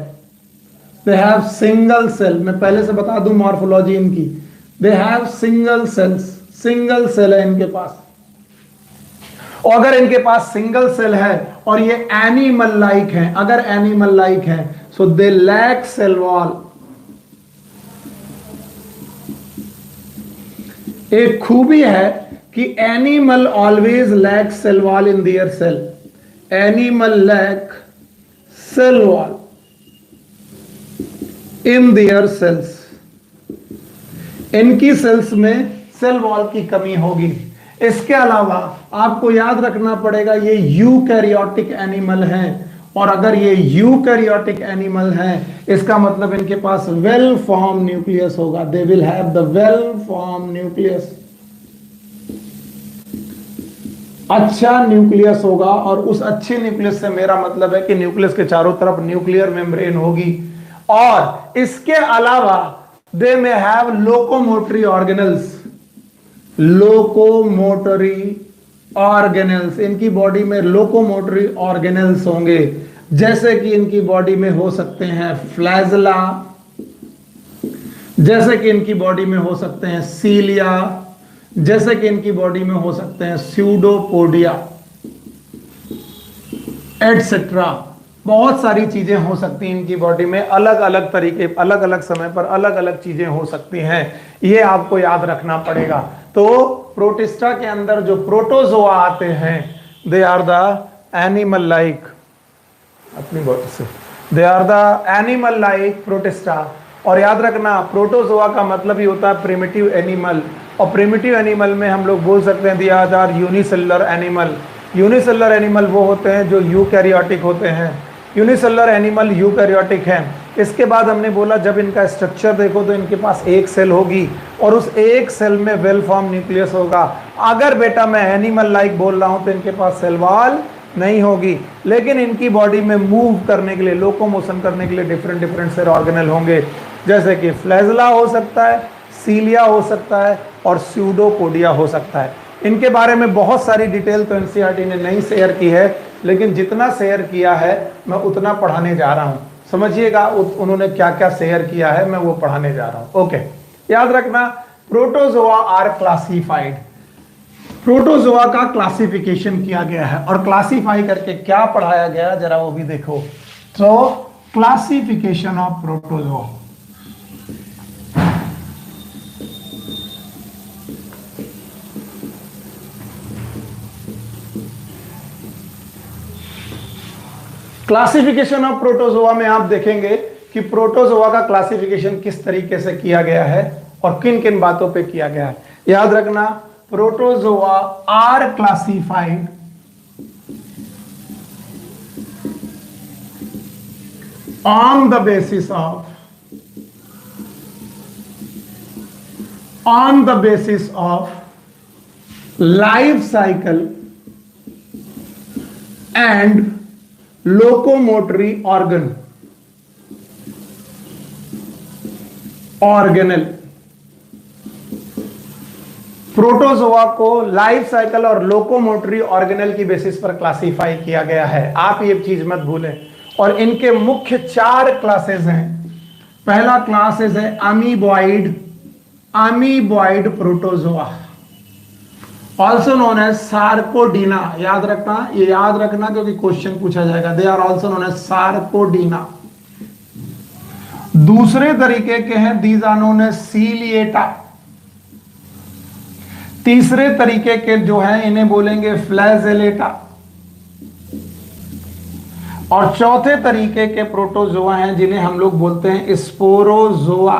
They have single cell. मैं पहले से बता दूं मॉर्फोलॉजी इनकी। They have single cells, single cell है इनके पास। और अगर इनके पास सिंगल सेल है और ये एनिमल लाइक है, अगर एनिमल लाइक है, so they lack cell wall. एक खूबी है कि animal always lack cell wall in their cell. Animal lack cell wall in their cells. इनकी सेल्स में सेल वॉल की कमी होगी। इसके अलावा आपको याद रखना पड़ेगा ये यूकैरियोटिक एनिमल हैं, और अगर ये यूकैरियोटिक एनिमल हैं इसका मतलब इनके पास वेल फॉर्म न्यूक्लियस होगा। They will have the well form nucleus. अच्छा न्यूक्लियस होगा, और उस अच्छे न्यूक्लियस से मेरा मतलब है कि न्यूक्लियस के चारों तरफ न्यूक्लियर मेम्ब्रेन होगी। और इसके अलावा they may have locomotory organelles. Locomotory organelles, इनकी बॉडी में लोकोमोटरी ऑर्गेनल्स होंगे, जैसे कि इनकी बॉडी में हो सकते हैं फ्लैजला, जैसे कि इनकी बॉडी में हो सकते हैं सीलिया, जैसे कि इनकी बॉडी में हो सकते हैं स्यूडोपोडिया एटसेट्रा। बहुत सारी चीजें हो सकती हैं इनकी बॉडी में, अलग अलग तरीके, अलग अलग समय पर अलग अलग चीजें हो सकती हैं, ये आपको याद रखना पड़ेगा। तो प्रोटिस्टा के अंदर जो प्रोटोजोआ आते हैं, they are the animal like, अपनी बॉडी से, they are the animal like Protista. और याद रखना प्रोटोजोआ का मतलब ही होता है प्रिमिटिव एनिमल, और प्रिमिटिव एनिमल में हम लोग बोल सकते हैं they are unicellular animal. Unicellular animal वो होते हैं जो यूकैरियोटिक होते हैं, यूनिसेलुलर एनिमल यूकैरियोटिक हैं। इसके बाद हमने बोला जब इनका स्ट्रक्चर देखो तो इनके पास एक सेल होगी और उस एक सेल में वेल फॉर्म न्यूक्लियस होगा। अगर बेटा मैं एनिमल लाइक बोल रहा हूं तो इनके पास सेल वॉल नहीं होगी, लेकिन इनकी बॉडी में मूव करने के लिए, लोकोमोशन करने के लिए डिफरेंट डिफरेंट सेल ऑर्गेनल होंगे, जैसे कि फ्लैजला हो सकता है, सीलिया हो सकता है और स्यूडोपोडिया हो सकता है। इनके बारे में बहुत सारी डिटेल तो एनसीईआरटी ने नहीं शेयर की है, लेकिन जितना शेयर किया है मैं उतना पढ़ाने जा रहा हूं। समझिएगा उन्होंने क्या क्या शेयर किया है, मैं वो पढ़ाने जा रहा हूं। ओके, याद रखना प्रोटोजोआ आर क्लासिफाइड। प्रोटोजोआ का क्लासिफिकेशन किया गया है और क्लासिफाई करके क्या पढ़ाया गया जरा वो भी देखो। तो classification of protozoa, classification of protozoa में आप देखेंगे कि प्रोटोजोआ का क्लासिफिकेशन किस तरीके से किया गया है और किन किन बातों पे किया गया है। याद रखना protozoa are classified on the basis of life cycle and locomotory organelle। Protozoa को लाइफ साइकिल और लोकोमोटरी ऑर्गेनल की बेसिस पर क्लासिफाई किया गया है, आप ये चीज मत भूलें। और इनके मुख्य 4 क्लासेस हैं। पहला क्लासेस है amoeboid, amoeboid protozoa, also known as Sarcodina. याद रखना, ये याद रखना क्योंकि क्वेश्चन पूछा जाएगा। They are also known as Sarcodina. दूसरे तरीके के हैं these are known as Ciliata. तीसरे तरीके के जो है इन्हें बोलेंगे फ्लैजेलेटा। और चौथे तरीके के प्रोटोजोआ हैं जिन्हें हम लोग बोलते हैं स्पोरोजोआ।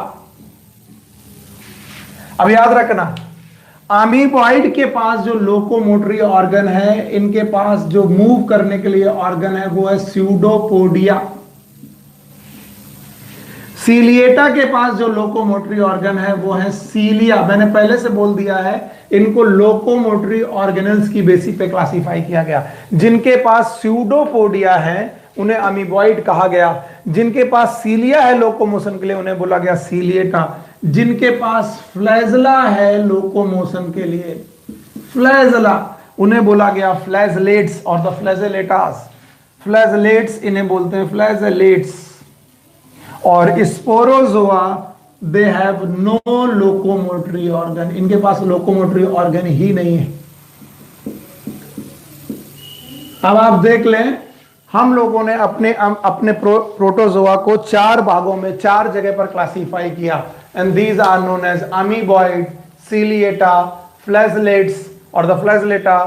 अब याद रखना अमीबॉइड के पास जो लोकोमोटरी ऑर्गन है, इनके पास जो मूव करने के लिए ऑर्गन है वो है स्यूडोपोडिया। सीलिएटा के पास जो लोकोमोटरी ऑर्गन है वो है सीलिया। मैंने पहले से बोल दिया है इनको लोकोमोटरी ऑर्गेनल्स की बेसिस पे क्लासिफाई किया गया। जिनके पास स्यूडोपोडिया है उन्हें अमीबॉइड कहा गया, जिनके पास सीलिया है लोकोमोशन के लिए उन्हें बोला गया सीलिएटा, जिनके पास फ्लैजला है लोकोमोशन के लिए फ्लैजला उन्हें बोला गया फ्लैजलेट्स और द फ्लैजलेटास। फ्लैजलेट्स इन्हें बोलते हैं फ्लैजलेट्स। और sporozoa they have no locomotory organ, इनके पास लोकोमोटरी ऑर्गन ही नहीं है। अब आप देख लें हम लोगों ने अपने प्रोटोजोआ को 4 भागों में 4 जगह पर क्लासिफाई किया and these are known as amoeboid, Ciliata, flagellates और द फ्लैजलेटा,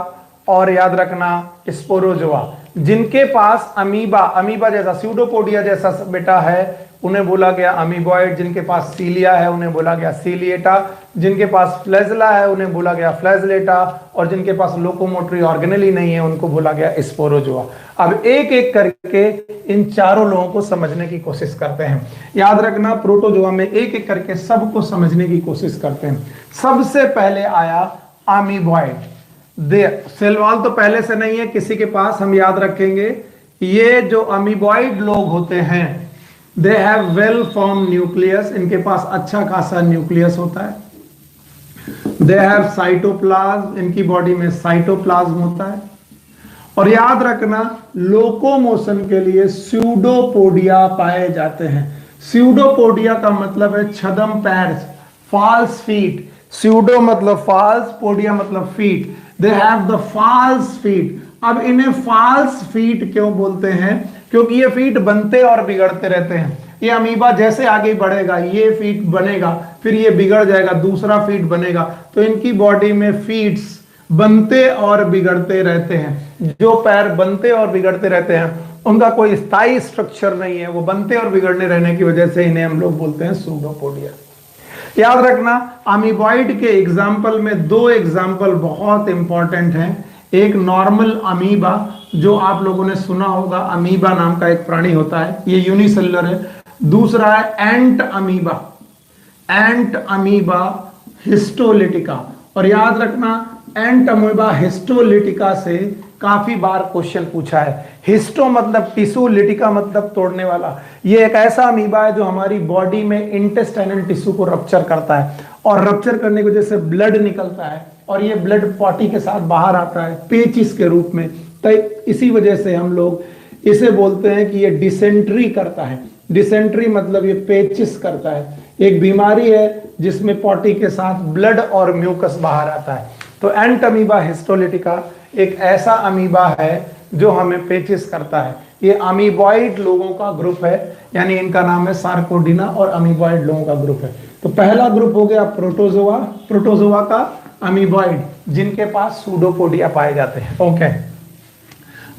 और याद रखना स्पोरोजोआ। जिनके पास अमीबा जैसा स्यूडोपोडिया जैसा बेटा है उन्हें बोला गया अमीबॉइड, जिनके पास सीलिया है उन्हें बोला गया सीलिएटा, जिनके पास फ्लैजला है उन्हें बोला गया फ्लैजलेटा, और जिनके पास लोकोमोटरी ऑर्गेनल ही नहीं है उनको बोला गया स्पोरोजोआ। अब एक एक करके इन चारों लोगों को समझने की कोशिश करते हैं। याद रखना प्रोटोजोआ में एक एक करके सबको समझने की कोशिश करते हैं। सबसे पहले आया अमीबॉइड। सेल वॉल तो पहले से नहीं है किसी के पास, हम याद रखेंगे ये जो अमीबॉइड लोग होते हैं they have well form nucleus, इनके पास अच्छा खासा न्यूक्लियस होता है। दे हैव साइटोप्लाज्म, इनकी बॉडी में साइटोप्लाज्म होता है। और याद रखना लोकोमोशन के लिए स्यूडोपोडिया पाए जाते हैं। स्यूडोपोडिया का मतलब है छद्म पैर, फॉल्स फीट। स्यूडो मतलब फॉल्स, पोडिया मतलब feet. They have the false feet. अब इन्हें फॉल्स फीट क्यों बोलते हैं? क्योंकि ये फीट बनते और बिगड़ते रहते हैं। ये अमीबा जैसे आगे बढ़ेगा ये फीट बनेगा, फिर ये बिगड़ जाएगा, दूसरा फीट बनेगा। तो इनकी बॉडी में फीट्स बनते और बिगड़ते रहते हैं। जो पैर बनते और बिगड़ते रहते हैं उनका कोई स्थायी स्ट्रक्चर नहीं है, वो बनते और बिगड़ने रहने की वजह से इन्हें हम लोग बोलते हैं सूडोपोडिया। याद रखना, अमीबॉइड के एग्जाम्पल में दो एग्जाम्पल बहुत इंपॉर्टेंट हैं। एक नॉर्मल अमीबा, जो आप लोगों ने सुना होगा, अमीबा नाम का एक प्राणी होता है, ये यूनिसेलुलर है। दूसरा है एंट अमीबा, एंट अमीबा हिस्टोलिटिका। और याद रखना, एंट अमीबा हिस्टोलिटिका से काफी बार क्वेश्चन पूछा है। हिस्टो मतलब टिश्यू, लिटिका मतलब तोड़ने वाला। ये एक ऐसा अमीबा है जो हमारी बॉडी में इंटेस्टाइनल टिश्यू को रप्चर करता है, और रप्चर करने की वजह से ब्लड निकलता है, और ये ब्लड पॉटी के साथ बाहर आता है पेचिस के रूप में। तो इसी वजह से हम लोग इसे बोलते हैं कि ये डिसेंट्री करता है। डिसेंट्री मतलब ये पेचिस करता है। एक बीमारी है जिसमें पॉटी के साथ ब्लड और म्यूकस बाहर आता है। तो एंट अमीबा हिस्टोलिटिका एक ऐसा अमीबा है जो हमें पेचिस करता है। ये अमीबॉइड लोगों का ग्रुप है, यानी इनका नाम है सार्कोडिना, और अमीबॉइड लोगों का ग्रुप है। तो पहला ग्रुप हो गया प्रोटोजोआ, प्रोटोजोआ का अमीबॉइड, जिनके पास सूडोपोडिया पाए जाते हैं। Okay,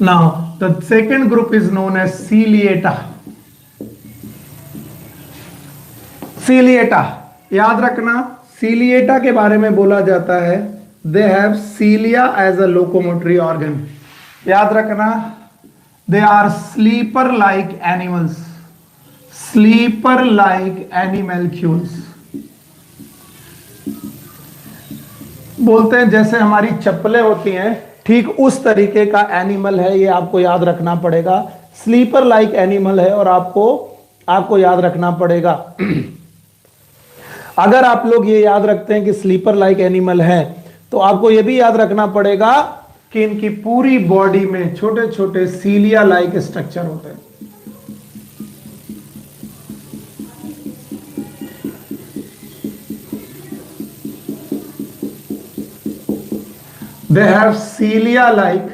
now the second group is known as Ciliata. Ciliata, याद रखना, सीलिएटा के बारे में बोला जाता है they have cilia as a locomotory organ. याद रखना, they are slipper like animals, slipper like animalcules. बोलते हैं जैसे हमारी चप्पलें होती हैं, ठीक उस तरीके का एनिमल है ये, आपको याद रखना पड़ेगा। स्लीपर लाइक एनिमल है, और आपको याद रखना पड़ेगा अगर आप लोग ये याद रखते हैं कि स्लीपर लाइक एनिमल है, तो आपको ये भी याद रखना पड़ेगा कि इनकी पूरी बॉडी में छोटे छोटे सीलिया लाइक स्ट्रक्चर होते हैं। They have cilia like,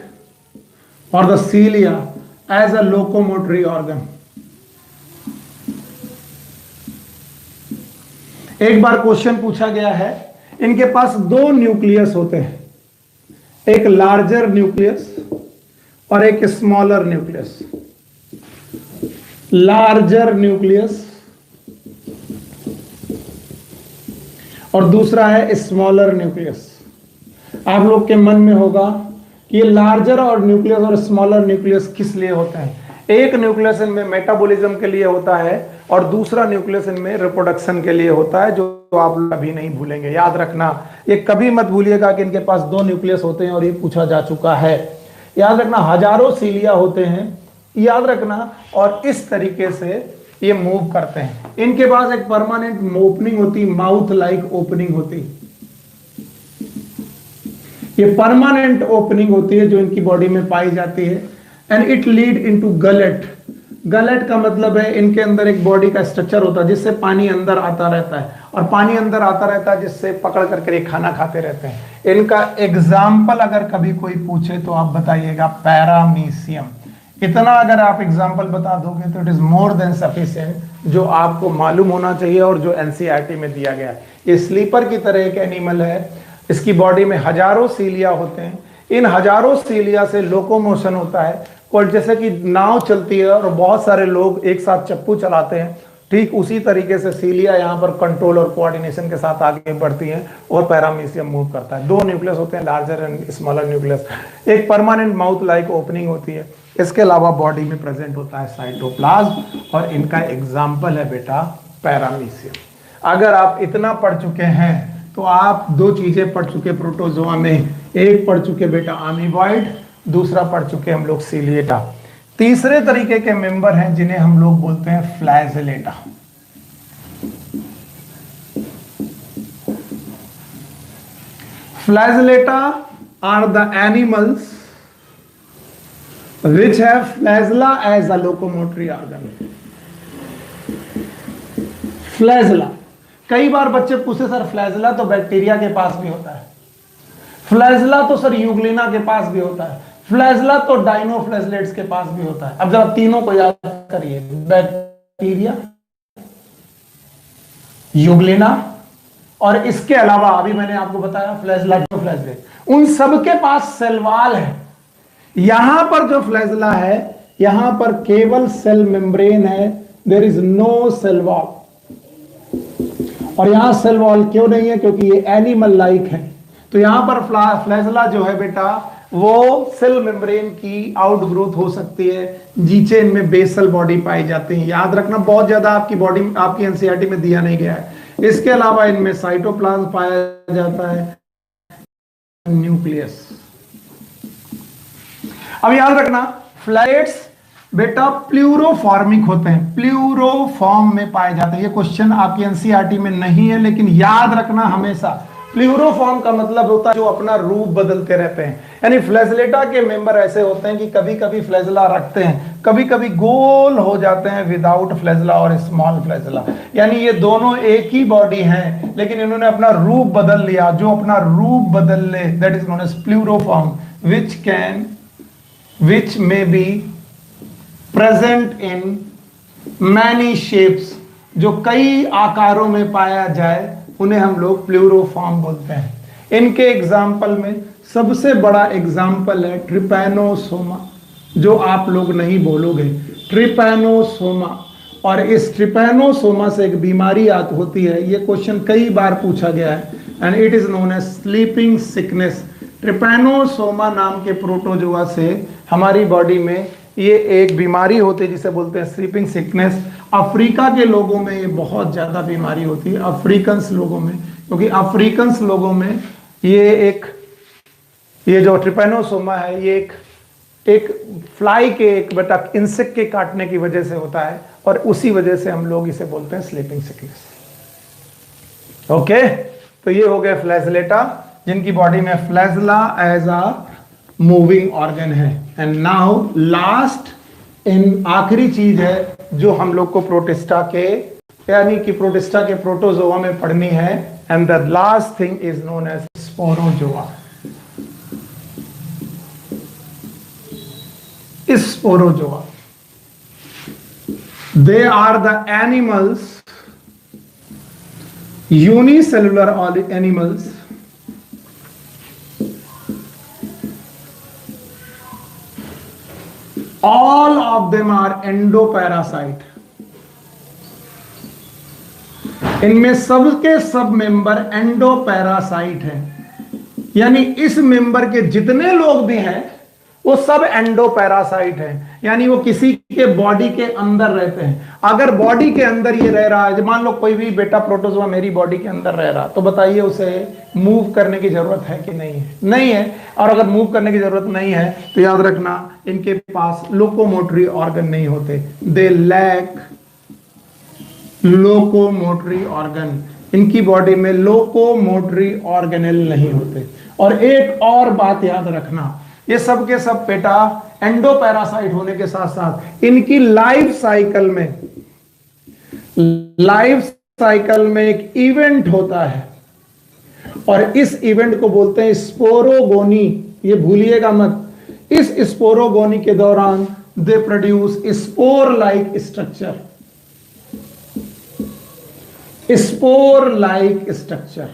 or the cilia as a locomotory organ. एक बार क्वेश्चन पूछा गया है, इनके पास दो न्यूक्लियस होते हैं, एक लार्जर न्यूक्लियस और एक स्मॉलर न्यूक्लियस। लार्जर न्यूक्लियस और दूसरा है स्मॉलर न्यूक्लियस। आप लोग के मन में होगा कि ये लार्जर और न्यूक्लियस और स्मॉलर न्यूक्लियस किस लिए होते हैं। एक न्यूक्लियस इनमें मेटाबॉलिज्म के लिए होता है, और दूसरा न्यूक्लियस इनमें रिप्रोडक्शन के लिए होता है, जो आप कभी नहीं भूलेंगे। याद रखना, ये कभी मत भूलिएगा कि इनके पास दो न्यूक्लियस होते हैं, और ये पूछा जा चुका है। याद रखना, हजारों सीलिया होते हैं, याद रखना, और इस तरीके से ये मूव करते हैं। इनके पास एक परमानेंट ओपनिंग होती, माउथ लाइक ओपनिंग होती। ये परमानेंट ओपनिंग होती है जो इनकी बॉडी में पाई जाती है, and it lead into gullet. Gullet का मतलब है इनके अंदर एक बॉडी का स्ट्रक्चर होता है जिससे पानी अंदर आता रहता है, और पानी अंदर आता रहता है जिससे पकड़ करके ये खाना खाते रहते हैं। इनका एग्जाम्पल अगर कभी कोई पूछे तो आप बताइएगा पैरामीशियम। इतना अगर आप एग्जाम्पल बता दोगे तो it is more than sufficient, जो आपको मालूम होना चाहिए और जो एनसीईआरटी में दिया गया है। ये स्लीपर की तरह एक एनिमल है, इसकी बॉडी में हजारों सीलिया होते हैं। इन हजारों सीलिया से लोकोमोशन होता है, और जैसे कि नाव चलती है और बहुत सारे लोग एक साथ चप्पू चलाते हैं, ठीक उसी तरीके से सीलिया यहाँ पर कंट्रोल और कोऑर्डिनेशन के साथ आगे बढ़ती हैं, और पैरामीशियम मूव करता है। दो न्यूक्लियस होते हैं, लार्जर एंड स्मॉलर न्यूक्लियस। एक परमानेंट माउथ लाइक ओपनिंग होती है, इसके अलावा बॉडी में प्रेजेंट होता है साइटोप्लाज्म, और इनका एग्जाम्पल है बेटा पैरामीशियम। अगर आप इतना पढ़ चुके हैं तो आप दो चीजें पढ़ चुके प्रोटोजोआ में, एक पढ़ चुके बेटा अमीबॉइड, दूसरा पढ़ चुके हम लोग सीलिएटा। तीसरे तरीके के मेंबर हैं जिन्हें हम लोग बोलते हैं Flagellata. Flagellata are the animals which have flagella as a locomotory organ. Flagella. कई बार बच्चे पूछे सर फ्लैजला तो बैक्टीरिया के पास भी होता है, फ्लैजला तो सर यूग्लिना के पास भी होता है, फ्लैजला तो डाइनोफ्लैजलेट्स के पास भी होता है। अब जरा तीनों को याद करिए, बैक्टीरिया, यूग्लिना और इसके अलावा अभी मैंने आपको बताया फ्लैजला, डाइनोफ्लैजलेट, उन सबके पास सेल वॉल है। यहां पर जो फ्लैजला है यहां पर केवल सेल मेम्ब्रेन है, there is no cell wall. और यहां सेल वॉल क्यों नहीं है? क्योंकि ये एनिमल लाइक है। तो यहां पर फ्लैजला जो है बेटा वो सेल मेम्ब्रेन की आउटग्रोथ हो सकती है, नीचे इनमें बेसल बॉडी पाई जाती है। याद रखना, बहुत ज्यादा आपकी बॉडी, आपकी एनसीईआरटी में दिया नहीं गया है। इसके अलावा इनमें साइटोप्लाज्म पाया जाता है, न्यूक्लियस। अब याद रखना फ्लैट्स बेटा प्लूरोफॉर्मिक होते हैं, प्लूरोफॉर्म में पाए जाते हैं। ये क्वेश्चन आपकी एनसीईआरटी में नहीं है, लेकिन याद रखना हमेशा प्लूरोफॉर्म का मतलब होता है जो अपना रूप बदलते रहते हैं। यानी फ्लैजलेटा के मेंबर ऐसे होते हैं कि कभी कभी फ्लैजला रखते हैं, कभी कभी गोल हो जाते हैं विदाउट फ्लैजला और स्मॉल फ्लैजला। यानी ये दोनों एक ही बॉडी हैं, लेकिन इन्होंने अपना रूप बदल लिया। जो अपना रूप बदल ले that is known as pleuroform, which may be present in many shapes, जो कई आकारों में पाया जाए उन्हें हम लोग प्लूरोफॉर्म बोलते हैं। इनके एग्जाम्पल में सबसे बड़ा एग्जाम्पल है ट्रिपैनोसोमा, जो आप लोग नहीं बोलोगे, ट्रिपैनोसोमा। और इस ट्रिपैनोसोमा से एक बीमारी होती है, ये क्वेश्चन कई बार पूछा गया है, and it is known as sleeping sickness. Trypanosoma नाम के प्रोटोजोआ से हमारी बॉडी में ये एक बीमारी होती है जिसे बोलते हैं स्लीपिंग सिकनेस। अफ्रीका के लोगों में ये बहुत ज्यादा बीमारी होती है, अफ्रीकन्स लोगों में, क्योंकि अफ्रीकन्स लोगों में ये जो ट्रिपैनोसोमा है ये एक फ्लाई के, एक बेटा इंसेक्ट के काटने की वजह से होता है, और उसी वजह से हम लोग इसे बोलते हैं स्लीपिंग सिकनेस। ओके, तो ये हो गया फ्लैजलेटा, जिनकी बॉडी में flagella as a moving organ है। एंड नाउ लास्ट इन आखिरी चीज है जो हम लोग को प्रोटिस्टा के, यानी कि प्रोटिस्टा के प्रोटोजोआ में पढ़नी है, and the last thing is known as sporozoa. Sporozoa, they are the animals, unicellular animals all of them are endoparasite। इनमें सबके सब मेंबर एंडोपैरासाइट हैं, यानी इस मेंबर के जितने लोग भी हैं वो सब एंडोपैरासाइट हैं, यानी वो किसी के बॉडी के अंदर रहते हैं। अगर बॉडी के अंदर ये रह रहा है, मान लो कोई भी बेटा प्रोटोजोआ मेरी बॉडी के अंदर रह रहा, तो बताइए उसे मूव करने की जरूरत है कि नहीं है? नहीं है। और अगर मूव करने की जरूरत नहीं है तो याद रखना इनके पास लोकोमोटरी ऑर्गन नहीं होते, दे लैक लोकोमोटरी ऑर्गन। इनकी बॉडी में लोकोमोटरी ऑर्गेनेल नहीं होते। और एक और बात याद रखना, ये सब के सब बेटा एंडोपैरासाइट होने के साथ साथ इनकी लाइफ साइकिल में एक इवेंट होता है, और इस इवेंट को बोलते हैं स्पोरोगोनी। ये भूलिएगा मत। इस स्पोरोगोनी के दौरान they produce spore like structure, spore like structure.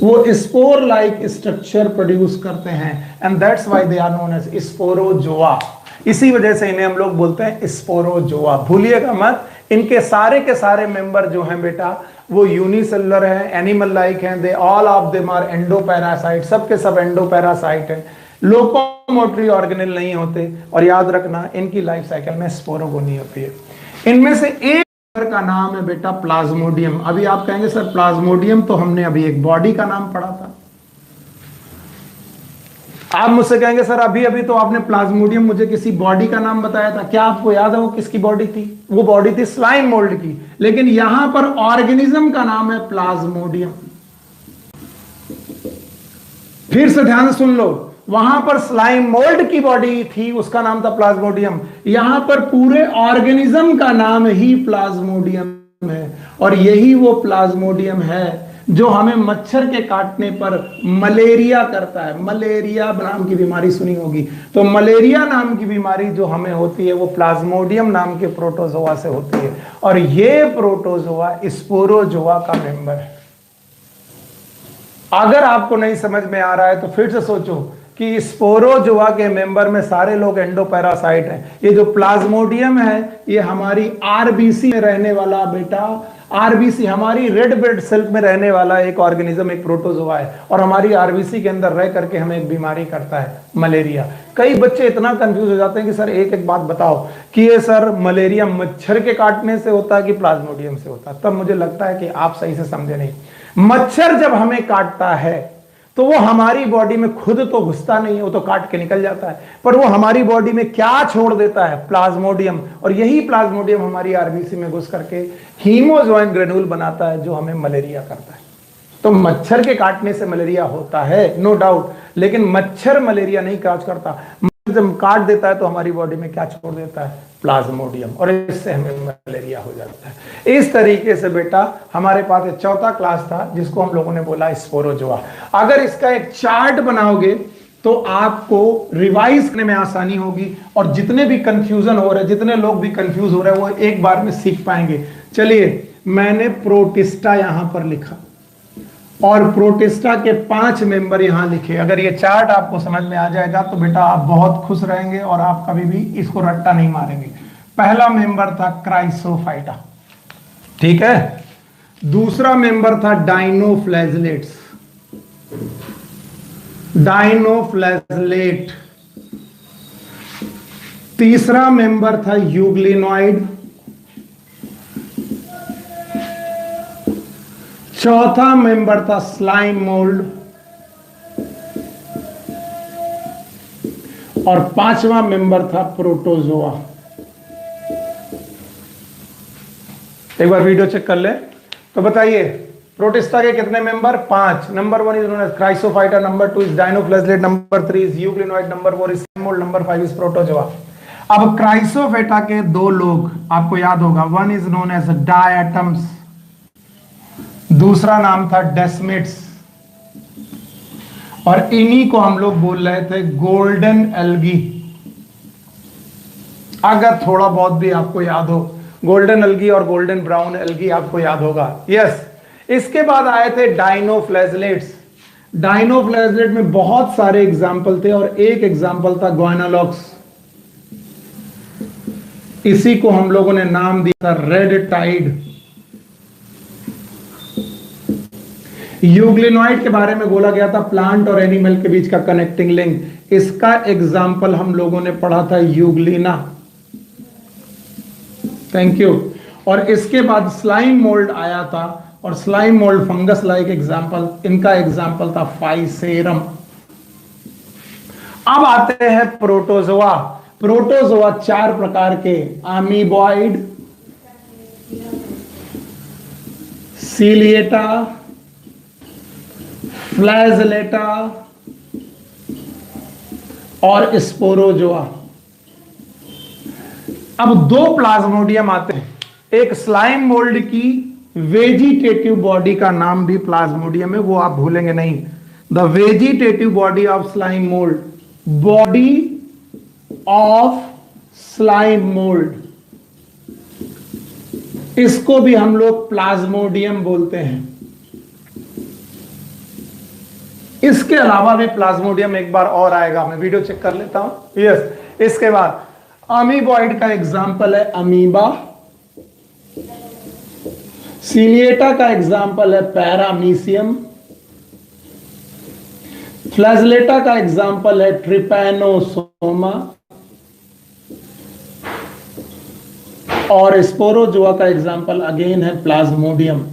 वो स्पोर लाइक स्ट्रक्चर प्रोड्यूस करते हैं, and that's why they are known as sporozoa. इसी वजह से इन्हें हम लोग बोलते हैं स्पोरोजोआ। भूलिएगा मत, इनके सारे के सारे मेंबर जो हैं बेटा वो यूनिसेलुलर हैं, एनिमल लाइक हैं, they all of them are endoparasite, सब के सब एंडोपैरासाइट हैं, लोकोमोटरी ऑर्गेनेल नहीं होते। और याद रखना इनकी लाइफ साइकिल में स्पोरोगोनी होती है। इनमें से एक का नाम है बेटा प्लाज्मोडियम। अभी आप कहेंगे सर प्लाज्मोडियम तो हमने अभी एक बॉडी का नाम पढ़ा था। आप मुझसे कहेंगे सर अभी अभी तो आपने प्लाज्मोडियम मुझे किसी बॉडी का नाम बताया था, क्या आपको याद है वो किसकी बॉडी थी? वो बॉडी थी स्लाइम मोल्ड की, लेकिन यहां पर ऑर्गेनिज्म का नाम है प्लाज्मोडियम। फिर से ध्यान सुन लो, वहां पर स्लाइम मोल्ड की बॉडी थी, उसका नाम था प्लाज्मोडियम। यहां पर पूरे ऑर्गेनिज्म का नाम ही प्लाज्मोडियम है और यही वो प्लाज्मोडियम है जो हमें मच्छर के काटने पर मलेरिया करता है। मलेरिया नाम की बीमारी सुनी होगी, तो मलेरिया नाम की बीमारी जो हमें होती है वो प्लाज्मोडियम नाम के प्रोटोजोआ से होती है और ये प्रोटोजोआ स्पोरोजोआ का मेंबर है। अगर आपको नहीं समझ में आ रहा है तो फिर से सोचो कि स्पोरोजोआ के मेंबर में सारे लोग एंडोपैरासाइट हैं। ये जो प्लाज्मोडियम है ये हमारी आरबीसी में रहने वाला बेटा, आरबीसी हमारी रेड ब्लड सेल में रहने वाला एक ऑर्गेनिज्म, एक प्रोटोजोआ है और हमारी आरबीसी के अंदर रह करके हमें एक बीमारी करता है, मलेरिया। कई बच्चे इतना कंफ्यूज हो जाते हैं कि सर एक एक बात बताओ कि ये सर मलेरिया मच्छर के काटने से होता है कि प्लाज्मोडियम से होता है। तब मुझे लगता है कि आप सही से समझे नहीं। मच्छर जब हमें काटता है तो वो हमारी बॉडी में खुद तो घुसता नहीं है, वो तो काट के निकल जाता है, पर वो हमारी बॉडी में क्या छोड़ देता है, प्लाज्मोडियम। और यही प्लाज्मोडियम हमारी आरबीसी में घुस करके हीमोजोइन ग्रेन्यूल बनाता है जो हमें मलेरिया करता है। तो मच्छर के काटने से मलेरिया होता है, नो डाउट, लेकिन मच्छर मलेरिया नहीं काज करता। जब काट देता है तो हमारी बॉडी में क्या छोड़ देता है, प्लाज्मोडियम, और इससे हमें मलेरिया हो जाता है। इस तरीके से बेटा हमारे पास एक चौथा क्लास था जिसको हम लोगों ने बोला स्पोरोजोआ। अगर इसका एक चार्ट बनाओगे तो आपको रिवाइज करने में आसानी होगी और जितने भी कंफ्यूजन हो रहे, जितने लोग भी कंफ्यूज हो रहे हैं वो एक बार में सीख पाएंगे। चलिए, मैंने प्रोटिस्टा यहां पर लिखा और प्रोटिस्टा के 5 मेंबर यहां लिखे। अगर ये चार्ट आपको समझ में आ जाएगा तो बेटा आप बहुत खुश रहेंगे और आप कभी भी इसको रट्टा नहीं मारेंगे। पहला मेंबर था क्राइसोफाइटा, ठीक है। दूसरा मेंबर था डाइनोफ्लैजलेट्स, डाइनोफ्लैजलेट। तीसरा मेंबर था यूग्लिनॉइड। चौथा मेंबर था स्लाइम मोल्ड और 5वां मेंबर था प्रोटोजोआ। एक बार वीडियो चेक कर ले तो बताइए प्रोटिस्टा के कितने member, 5। Number 1 is Chrysophyta, number 2 is dinoflagellate, number 3 is euglenoid, number 4 is slime mould, number 5 is protozoa. अब क्राइसोफाइटा के 2 लोग आपको याद होगा, 1 इज नोन एज डायटम्स, दूसरा नाम था डेस्मिट्स, और इन्हीं को हम लोग बोल रहे थे गोल्डन एल्गी। अगर थोड़ा बहुत भी आपको याद हो, गोल्डन एल्गी और गोल्डन ब्राउन एल्गी आपको याद होगा, यस। इसके बाद आए थे डाइनोफ्लैजलेट्स। डाइनोफ्लैजलेट में बहुत सारे एग्जाम्पल थे और एक एग्जाम्पल था ग्वाइनोलॉक्स। इसी को हम लोगों ने नाम दिया था रेड टाइड। यूग्लिनॉइड के बारे में बोला गया था प्लांट और एनिमल के बीच का कनेक्टिंग लिंक। इसका एग्जाम्पल हम लोगों ने पढ़ा था यूग्लिना, थैंक यू। और इसके बाद स्लाइम मोल्ड आया था और slime mould fungus like example, इनका एग्जाम्पल था फाइसेरम। अब आते हैं प्रोटोजोआ। प्रोटोजोआ 4 प्रकार के, अमीबॉइड, सीलिएटा, फ्लैजलेटा और स्पोरोजोआ। अब 2 प्लाज्मोडियम आते हैं, एक स्लाइम मोल्ड की वेजिटेटिव बॉडी का नाम भी प्लाज्मोडियम है, वो आप भूलेंगे नहीं। The vegetative body of slime mould, body of slime mould, इसको भी हम लोग प्लाज्मोडियम बोलते हैं। इसके अलावा भी प्लाज्मोडियम एक बार और आएगा, मैं वीडियो चेक कर लेता हूं, यस। इसके बाद अमीबॉइड का एग्जाम्पल है अमीबा, सीलिएटा का एग्जाम्पल है पैरामीशियम, फ्लैजलेटा का एग्जाम्पल है ट्रिपैनोसोमा और स्पोरोजोआ का एग्जाम्पल अगेन है प्लाज्मोडियम।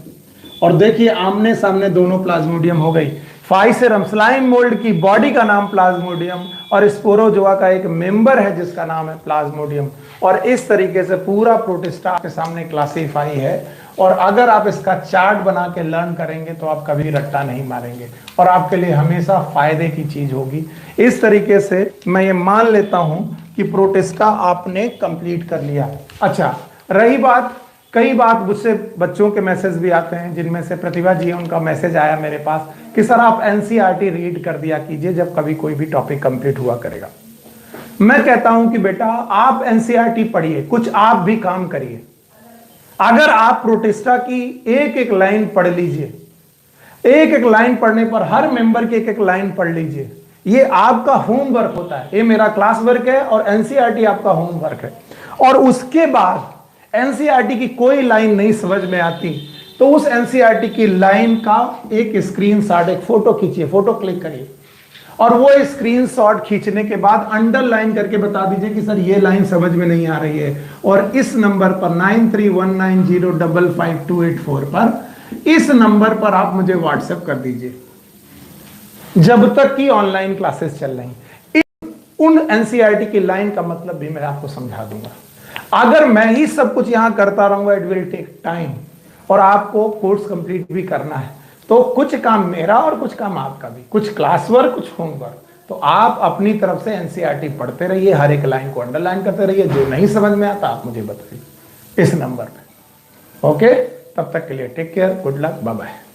और देखिए आमने सामने दोनों प्लाज्मोडियम हो गई। फाइसेरम स्लाइम मोल्ड की बॉडी का नाम प्लाज्मोडियम और स्पोरोजोआ का एक मेंबर है जिसका नाम है प्लाज्मोडियम। और इस तरीके से पूरा प्रोटिस्टा आपके सामने क्लासीफाई है। और अगर आप इसका चार्ट बना के लर्न करेंगे तो आप कभी रट्टा नहीं मारेंगे और आपके लिए हमेशा फायदे की चीज होगी। इस तरीके से मैं ये मान लेता हूं कि प्रोटिस्टा आपने कंप्लीट कर लिया। अच्छा, रही बात कई बार मुझसे बच्चों के मैसेज भी आते हैं, जिनमें से प्रतिभा जी, उनका मैसेज आया मेरे पास कि सर आप एनसीईआरटी रीड कर दिया कीजिए जब कभी कोई भी टॉपिक कंप्लीट हुआ करेगा। मैं कहता हूं कि बेटा आप एनसीईआरटी पढ़िए, कुछ आप भी काम करिए। अगर आप प्रोटेस्टा की एक एक लाइन पढ़ लीजिए, एक एक लाइन पढ़ने पर हर मेंबर की एक एक लाइन पढ़ लीजिए, ये आपका होमवर्क होता है। ये मेरा क्लास वर्क है और एनसीईआरटी आपका होमवर्क है। और उसके बाद एनसीईआरटी की कोई लाइन नहीं समझ में आती तो उस एनसीईआरटी की लाइन का एक स्क्रीनशॉट, एक फोटो खींचिए, फोटो क्लिक करिए और वो स्क्रीनशॉट खींचने के बाद अंडरलाइन करके बता दीजिए कि सर ये लाइन समझ में नहीं आ रही है, और इस नंबर पर 9319055284 पर, इस नंबर पर आप मुझे व्हाट्सएप कर दीजिए जब तक कि ऑनलाइन क्लासेस चल रही। उन एनसीईआरटी की लाइन का मतलब भी मैं आपको समझा दूंगा। अगर मैं ही सब कुछ यहां करता रहूंगा, इट विल टेक टाइम, और आपको कोर्स कंप्लीट भी करना है, तो कुछ काम मेरा और कुछ काम आपका भी, कुछ क्लास वर्क, कुछ होमवर्क। तो आप अपनी तरफ से एनसीईआरटी पढ़ते रहिए, हर एक लाइन को अंडरलाइन करते रहिए, जो नहीं समझ में आता आप मुझे बताइए इस नंबर पे। ओके, तब तक के लिए take care, good luck, bye bye.